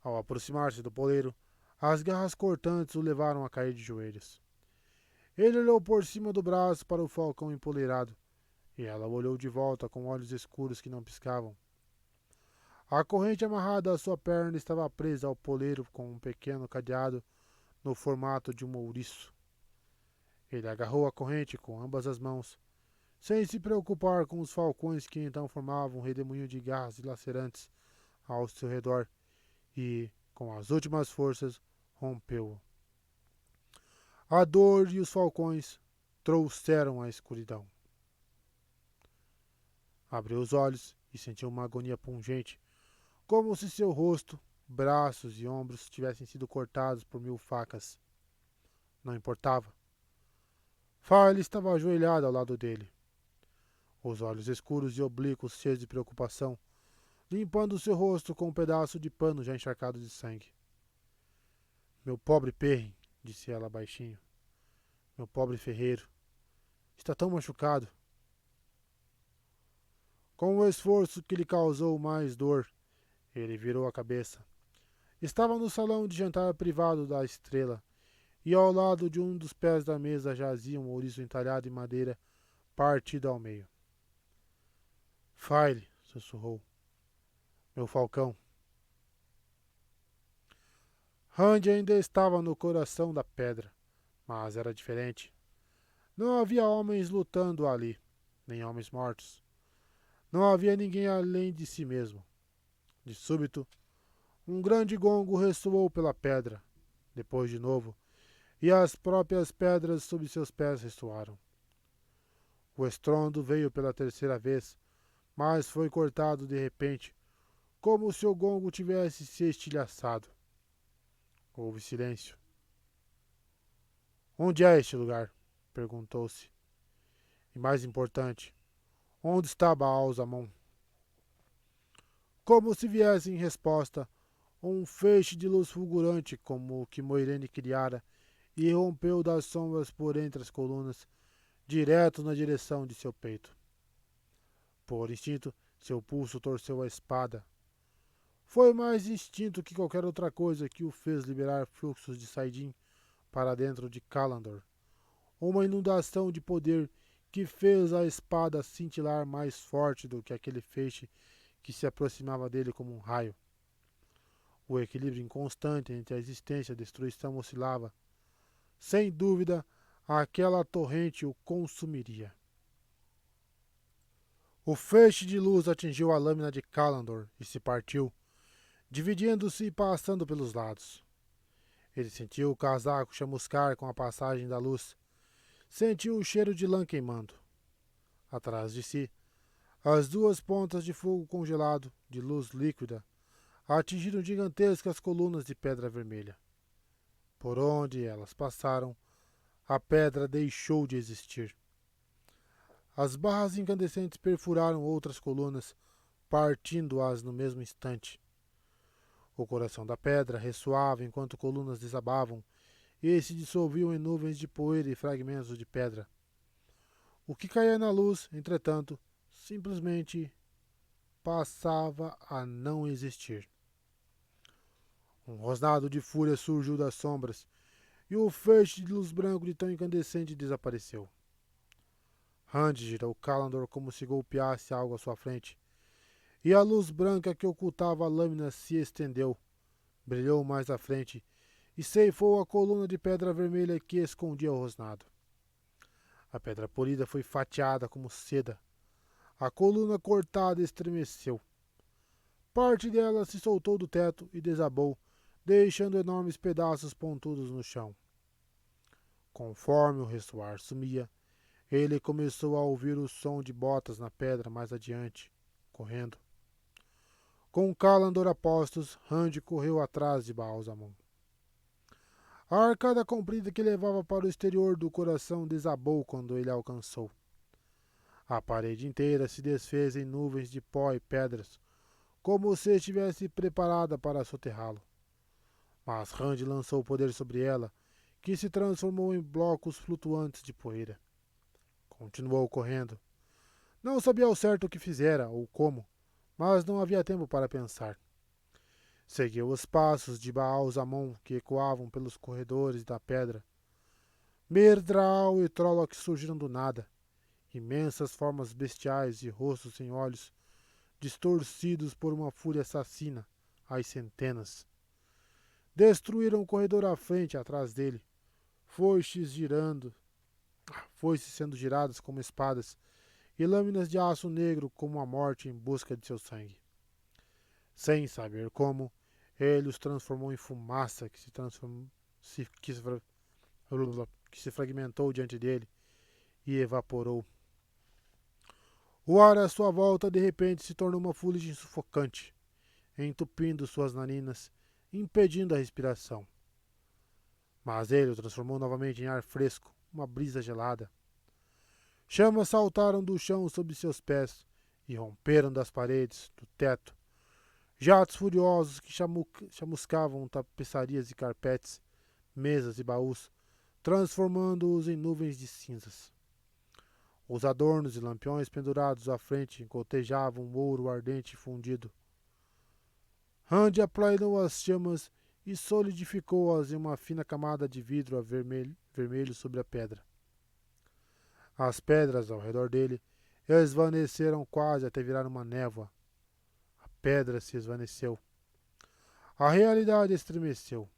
Ao aproximar-se do poleiro, as garras cortantes o levaram a cair de joelhos. Ele olhou por cima do braço para o falcão empoleirado, e ela olhou de volta com olhos escuros que não piscavam. A corrente amarrada à sua perna estava presa ao poleiro com um pequeno cadeado no formato de um ouriço. Ele agarrou a corrente com ambas as mãos, sem se preocupar com os falcões que então formavam um redemoinho de garras dilacerantes ao seu redor, e, com as últimas forças, rompeu-o. A dor e os falcões trouxeram a escuridão. Abriu os olhos e sentiu uma agonia pungente, como se seu rosto, braços e ombros tivessem sido cortados por 1000 facas. Não importava. Farley estava ajoelhado ao lado dele, os olhos escuros e oblíquos cheios de preocupação, limpando seu rosto com um pedaço de pano já encharcado de sangue. Meu pobre Perrin, disse ela baixinho. Meu pobre ferreiro. Está tão machucado. Com o esforço que lhe causou mais dor, ele virou a cabeça. Estava no salão de jantar privado da Estrela, e ao lado de um dos pés da mesa jazia um ouriço entalhado em madeira, partido ao meio. Farley, sussurrou. Meu falcão. Randy ainda estava no coração da pedra, mas era diferente. Não havia homens lutando ali, nem homens mortos. Não havia ninguém além de si mesmo. De súbito, um grande gongo ressoou pela pedra, depois de novo, e as próprias pedras sob seus pés ressoaram. O estrondo veio pela terceira vez, mas foi cortado de repente, como se o gongo tivesse se estilhaçado. Houve silêncio. Onde é este lugar? Perguntou-se. E mais importante, onde está Baal-Zamon? Como se viesse em resposta, um feixe de luz fulgurante como o que Moiraine criara e rompeu das sombras por entre as colunas, direto na direção de seu peito. Por instinto, seu pulso torceu a espada. Foi mais instinto que qualquer outra coisa que o fez liberar fluxos de saidin para dentro de Kalandor. Uma inundação de poder que fez a espada cintilar mais forte do que aquele feixe que se aproximava dele como um raio. O equilíbrio inconstante entre a existência e a destruição oscilava. Sem dúvida, aquela torrente o consumiria. O feixe de luz atingiu a lâmina de Kalandor e se partiu, dividindo-se e passando pelos lados. Ele sentiu o casaco chamuscar com a passagem da luz. Sentiu o cheiro de lã queimando. Atrás de si, as duas pontas de fogo congelado, de luz líquida, atingiram gigantescas colunas de pedra vermelha. Por onde elas passaram, a pedra deixou de existir. As barras incandescentes perfuraram outras colunas, partindo-as no mesmo instante. O coração da pedra ressoava enquanto colunas desabavam e se dissolviam em nuvens de poeira e fragmentos de pedra. O que caía na luz, entretanto, simplesmente passava a não existir. Um rosnado de fúria surgiu das sombras, e o feixe de luz branco de tão incandescente desapareceu. Randy girou Kalandor como se golpeasse algo à sua frente, e a luz branca que ocultava a lâmina se estendeu, brilhou mais à frente e ceifou a coluna de pedra vermelha que escondia o rosnado. A pedra polida foi fatiada como seda. A coluna cortada estremeceu. Parte dela se soltou do teto e desabou, deixando enormes pedaços pontudos no chão. Conforme o ressoar sumia, ele começou a ouvir o som de botas na pedra mais adiante, correndo. Com Kalandor a postos, Randy correu atrás de Baalzamon. A arcada comprida que levava para o exterior do coração desabou quando ele a alcançou. A parede inteira se desfez em nuvens de pó e pedras, como se estivesse preparada para soterrá-lo. Mas Randy lançou o poder sobre ela, que se transformou em blocos flutuantes de poeira. Continuou correndo. Não sabia ao certo o que fizera ou como, mas não havia tempo para pensar. Seguiu os passos de Baalzamon que ecoavam pelos corredores da pedra. Mirdraal e Trolloc surgiram do nada, imensas formas bestiais e rostos sem olhos, distorcidos por uma fúria assassina, às centenas. Destruíram o corredor à frente e atrás dele, foices sendo giradas como espadas, e lâminas de aço negro como a morte em busca de seu sangue. Sem saber como, ele os transformou em fumaça que se fragmentou diante dele e evaporou. O ar à sua volta de repente se tornou uma fuligem sufocante, entupindo suas narinas, impedindo a respiração. Mas ele o transformou novamente em ar fresco, uma brisa gelada. Chamas saltaram do chão sob seus pés e romperam das paredes, do teto. Jatos furiosos que chamuscavam tapeçarias e carpetes, mesas e baús, transformando-os em nuvens de cinzas. Os adornos e lampiões pendurados à frente gotejavam ouro ardente e fundido. Randy aplainou as chamas e solidificou-as em uma fina camada de vidro vermelho sobre a pedra. As pedras ao redor dele esvaneceram quase até virar uma névoa. A pedra se esvaneceu. A realidade estremeceu.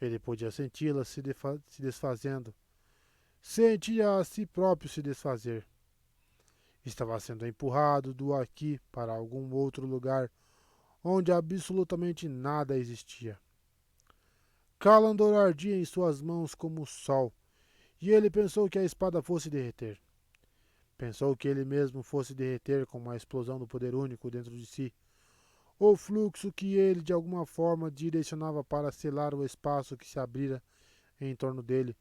Ele podia senti-la se desfazendo. Sentia a si próprio se desfazer. Estava sendo empurrado do aqui para algum outro lugar onde absolutamente nada existia. Kalandor ardia em suas mãos como o sol, e ele pensou que a espada fosse derreter. Pensou que ele mesmo fosse derreter com uma explosão do poder único dentro de si, o fluxo que ele de alguma forma direcionava para selar o espaço que se abrira em torno dele,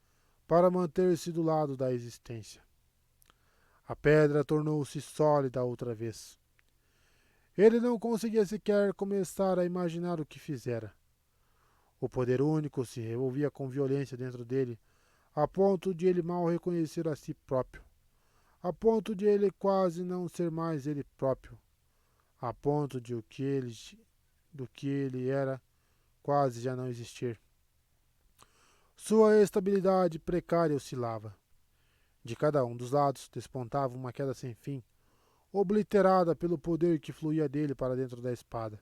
para manter-se do lado da existência. A pedra tornou-se sólida outra vez. Ele não conseguia sequer começar a imaginar o que fizera. O poder único se revolvia com violência dentro dele, a ponto de ele mal reconhecer a si próprio, a ponto de ele quase não ser mais ele próprio, a ponto de do que ele era quase já não existir. Sua estabilidade precária oscilava. De cada um dos lados despontava uma queda sem fim, obliterada pelo poder que fluía dele para dentro da espada.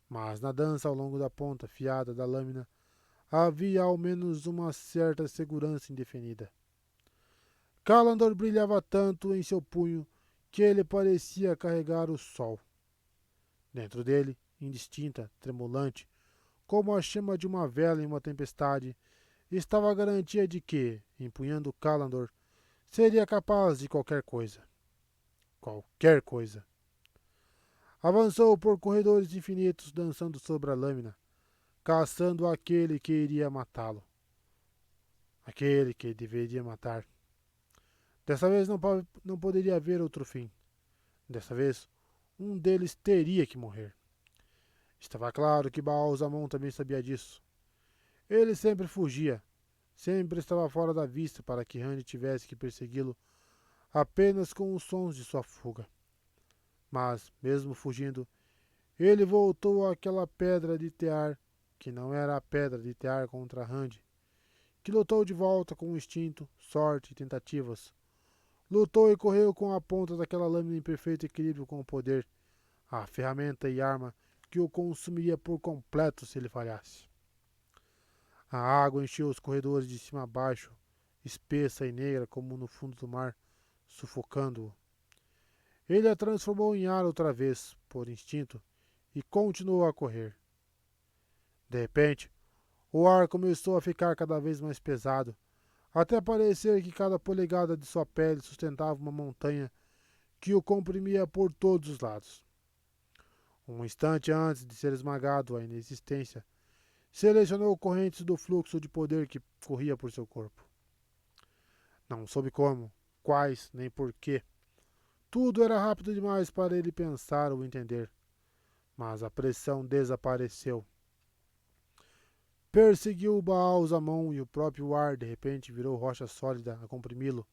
Mas na dança ao longo da ponta fiada da lâmina havia ao menos uma certa segurança indefinida. Kalandor brilhava tanto em seu punho que ele parecia carregar o sol. Dentro dele, indistinta, tremulante, como a chama de uma vela em uma tempestade, estava a garantia de que, empunhando Kalandor, seria capaz de qualquer coisa. Qualquer coisa. Avançou por corredores infinitos dançando sobre a lâmina, caçando aquele que iria matá-lo. Aquele que deveria matar. Dessa vez não poderia haver outro fim. Dessa vez, um deles teria que morrer. Estava claro que Baalzamon também sabia disso. Ele sempre fugia, sempre estava fora da vista para que Randy tivesse que persegui-lo apenas com os sons de sua fuga. Mas, mesmo fugindo, ele voltou àquela pedra de tear, que não era a pedra de tear contra Randy, que lutou de volta com instinto, sorte e tentativas. Lutou e correu com a ponta daquela lâmina em perfeito equilíbrio com o poder, a ferramenta e arma que o consumiria por completo se ele falhasse. A água encheu os corredores de cima a baixo, espessa e negra como no fundo do mar, sufocando-o. Ele a transformou em ar outra vez, por instinto, e continuou a correr. De repente, o ar começou a ficar cada vez mais pesado, até parecer que cada polegada de sua pele sustentava uma montanha que o comprimia por todos os lados. Um instante antes de ser esmagado à inexistência, selecionou correntes do fluxo de poder que corria por seu corpo. Não soube como, quais, nem porquê. Tudo era rápido demais para ele pensar ou entender, mas a pressão desapareceu. Perseguiu o Baal Zamon e o próprio ar de repente virou rocha sólida a comprimi-lo.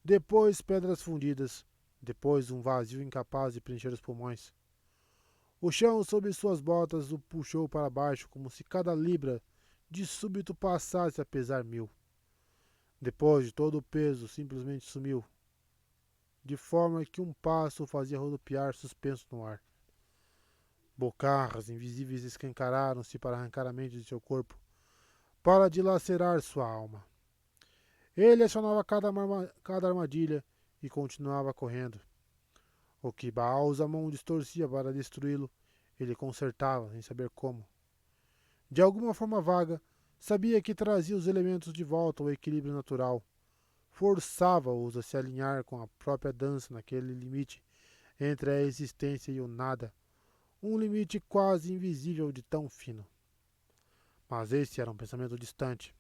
Depois pedras fundidas, depois um vazio incapaz de preencher os pulmões. O chão sob suas botas o puxou para baixo como se cada libra de súbito passasse a pesar 1000. Depois de todo o peso simplesmente sumiu, de forma que um passo o fazia rodopiar suspenso no ar. Bocarras invisíveis escancararam-se para arrancar a mente de seu corpo, para dilacerar sua alma. Ele acionava cada armadilha e continuava correndo. O que Baal Zamon distorcia para destruí-lo, ele consertava, sem saber como. De alguma forma vaga, sabia que trazia os elementos de volta ao equilíbrio natural. Forçava-os a se alinhar com a própria dança naquele limite entre a existência e o nada, um limite quase invisível de tão fino. Mas esse era um pensamento distante.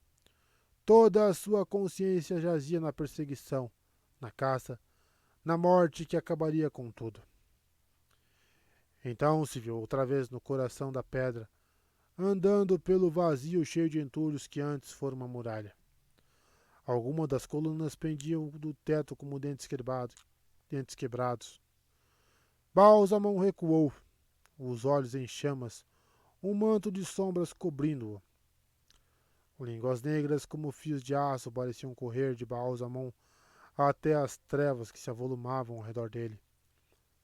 Toda a sua consciência jazia na perseguição, na caça, na morte que acabaria com tudo. Então se viu outra vez no coração da pedra, andando pelo vazio cheio de entulhos que antes fora uma muralha. Algumas das colunas pendiam do teto como dentes quebrados. Baal Zamon recuou, os olhos em chamas, um manto de sombras cobrindo-o. Línguas negras como fios de aço pareciam correr de Baal Zamon até as trevas que se avolumavam ao redor dele,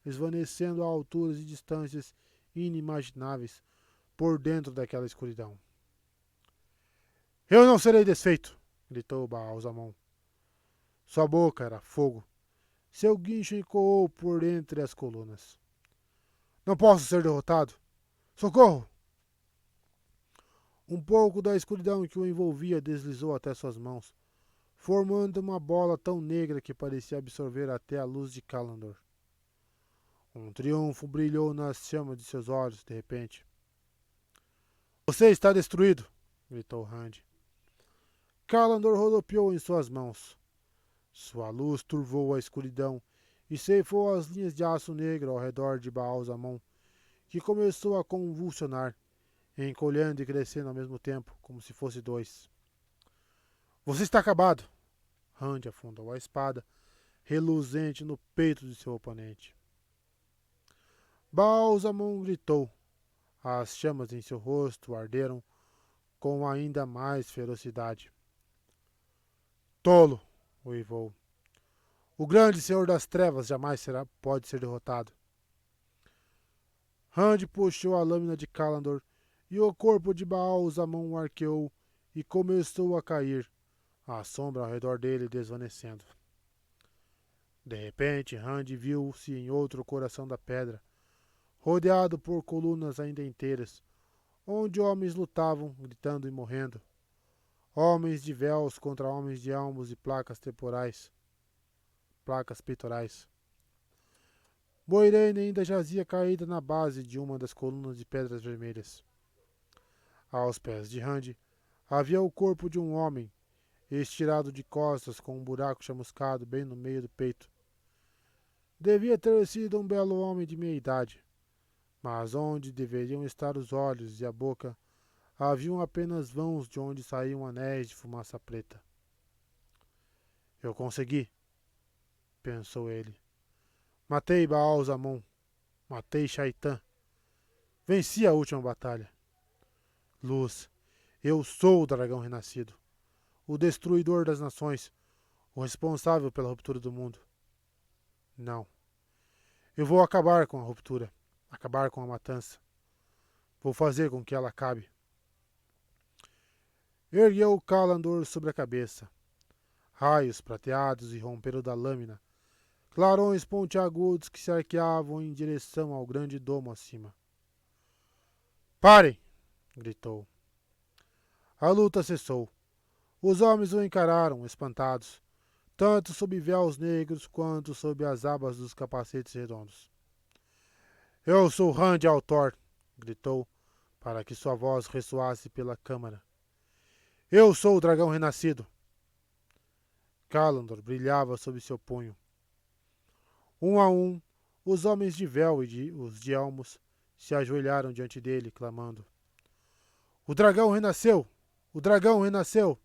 esvanecendo a alturas e distâncias inimagináveis por dentro daquela escuridão. Eu não serei desfeito! Gritou Baal Zamon. Sua boca era fogo. Seu guincho ecoou por entre as colunas. Não posso ser derrotado! Socorro! Um pouco da escuridão que o envolvia deslizou até suas mãos, formando uma bola tão negra que parecia absorver até a luz de Kalandor. Um triunfo brilhou nas chamas de seus olhos, de repente. Você está destruído! Gritou Rand. Kalandor rodopiou em suas mãos. Sua luz turvou a escuridão e ceifou as linhas de aço negro ao redor de Baal Zamon, que começou a convulsionar, encolhendo e crescendo ao mesmo tempo, como se fosse dois. Você está acabado! Rand afundou a espada, reluzente no peito de seu oponente. Baal Zamon gritou. As chamas em seu rosto arderam com ainda mais ferocidade. Tolo! Uivou. O grande senhor das trevas jamais pode ser derrotado. Rand puxou a lâmina de Kalandor e o corpo de Baal Zamon arqueou e começou a cair, a sombra ao redor dele desvanecendo. De repente, Rand viu-se em outro coração da pedra, rodeado por colunas ainda inteiras, onde homens lutavam, gritando e morrendo. Homens de véus contra homens de elmos e placas peitorais. Moiraine ainda jazia caída na base de uma das colunas de pedras vermelhas. Aos pés de Rand havia o corpo de um homem, estirado de costas com um buraco chamuscado bem no meio do peito. Devia ter sido um belo homem de meia idade, mas onde deveriam estar os olhos e a boca, haviam apenas vãos de onde saíam anéis de fumaça preta. Eu consegui, pensou ele. Matei Baal Zamon, matei Shaitan. Venci a última batalha. Luz, eu sou o dragão renascido, o destruidor das nações, o responsável pela ruptura do mundo. Não. Eu vou acabar com a ruptura, acabar com a matança. Vou fazer com que ela acabe. Ergueu Kalandor sobre a cabeça. Raios prateados irromperam da lâmina, clarões pontiagudos que se arqueavam em direção ao grande domo acima. Parem! gritou. A luta cessou. Os homens o encararam, espantados, tanto sob véus negros quanto sob as abas dos capacetes redondos. Eu sou Rand al'Thor, gritou, para que sua voz ressoasse pela câmara. Eu sou o dragão renascido. Kalandor brilhava sob seu punho. Um a um, os homens de véu e os de elmos se ajoelharam diante dele, clamando. O dragão renasceu! O dragão renasceu!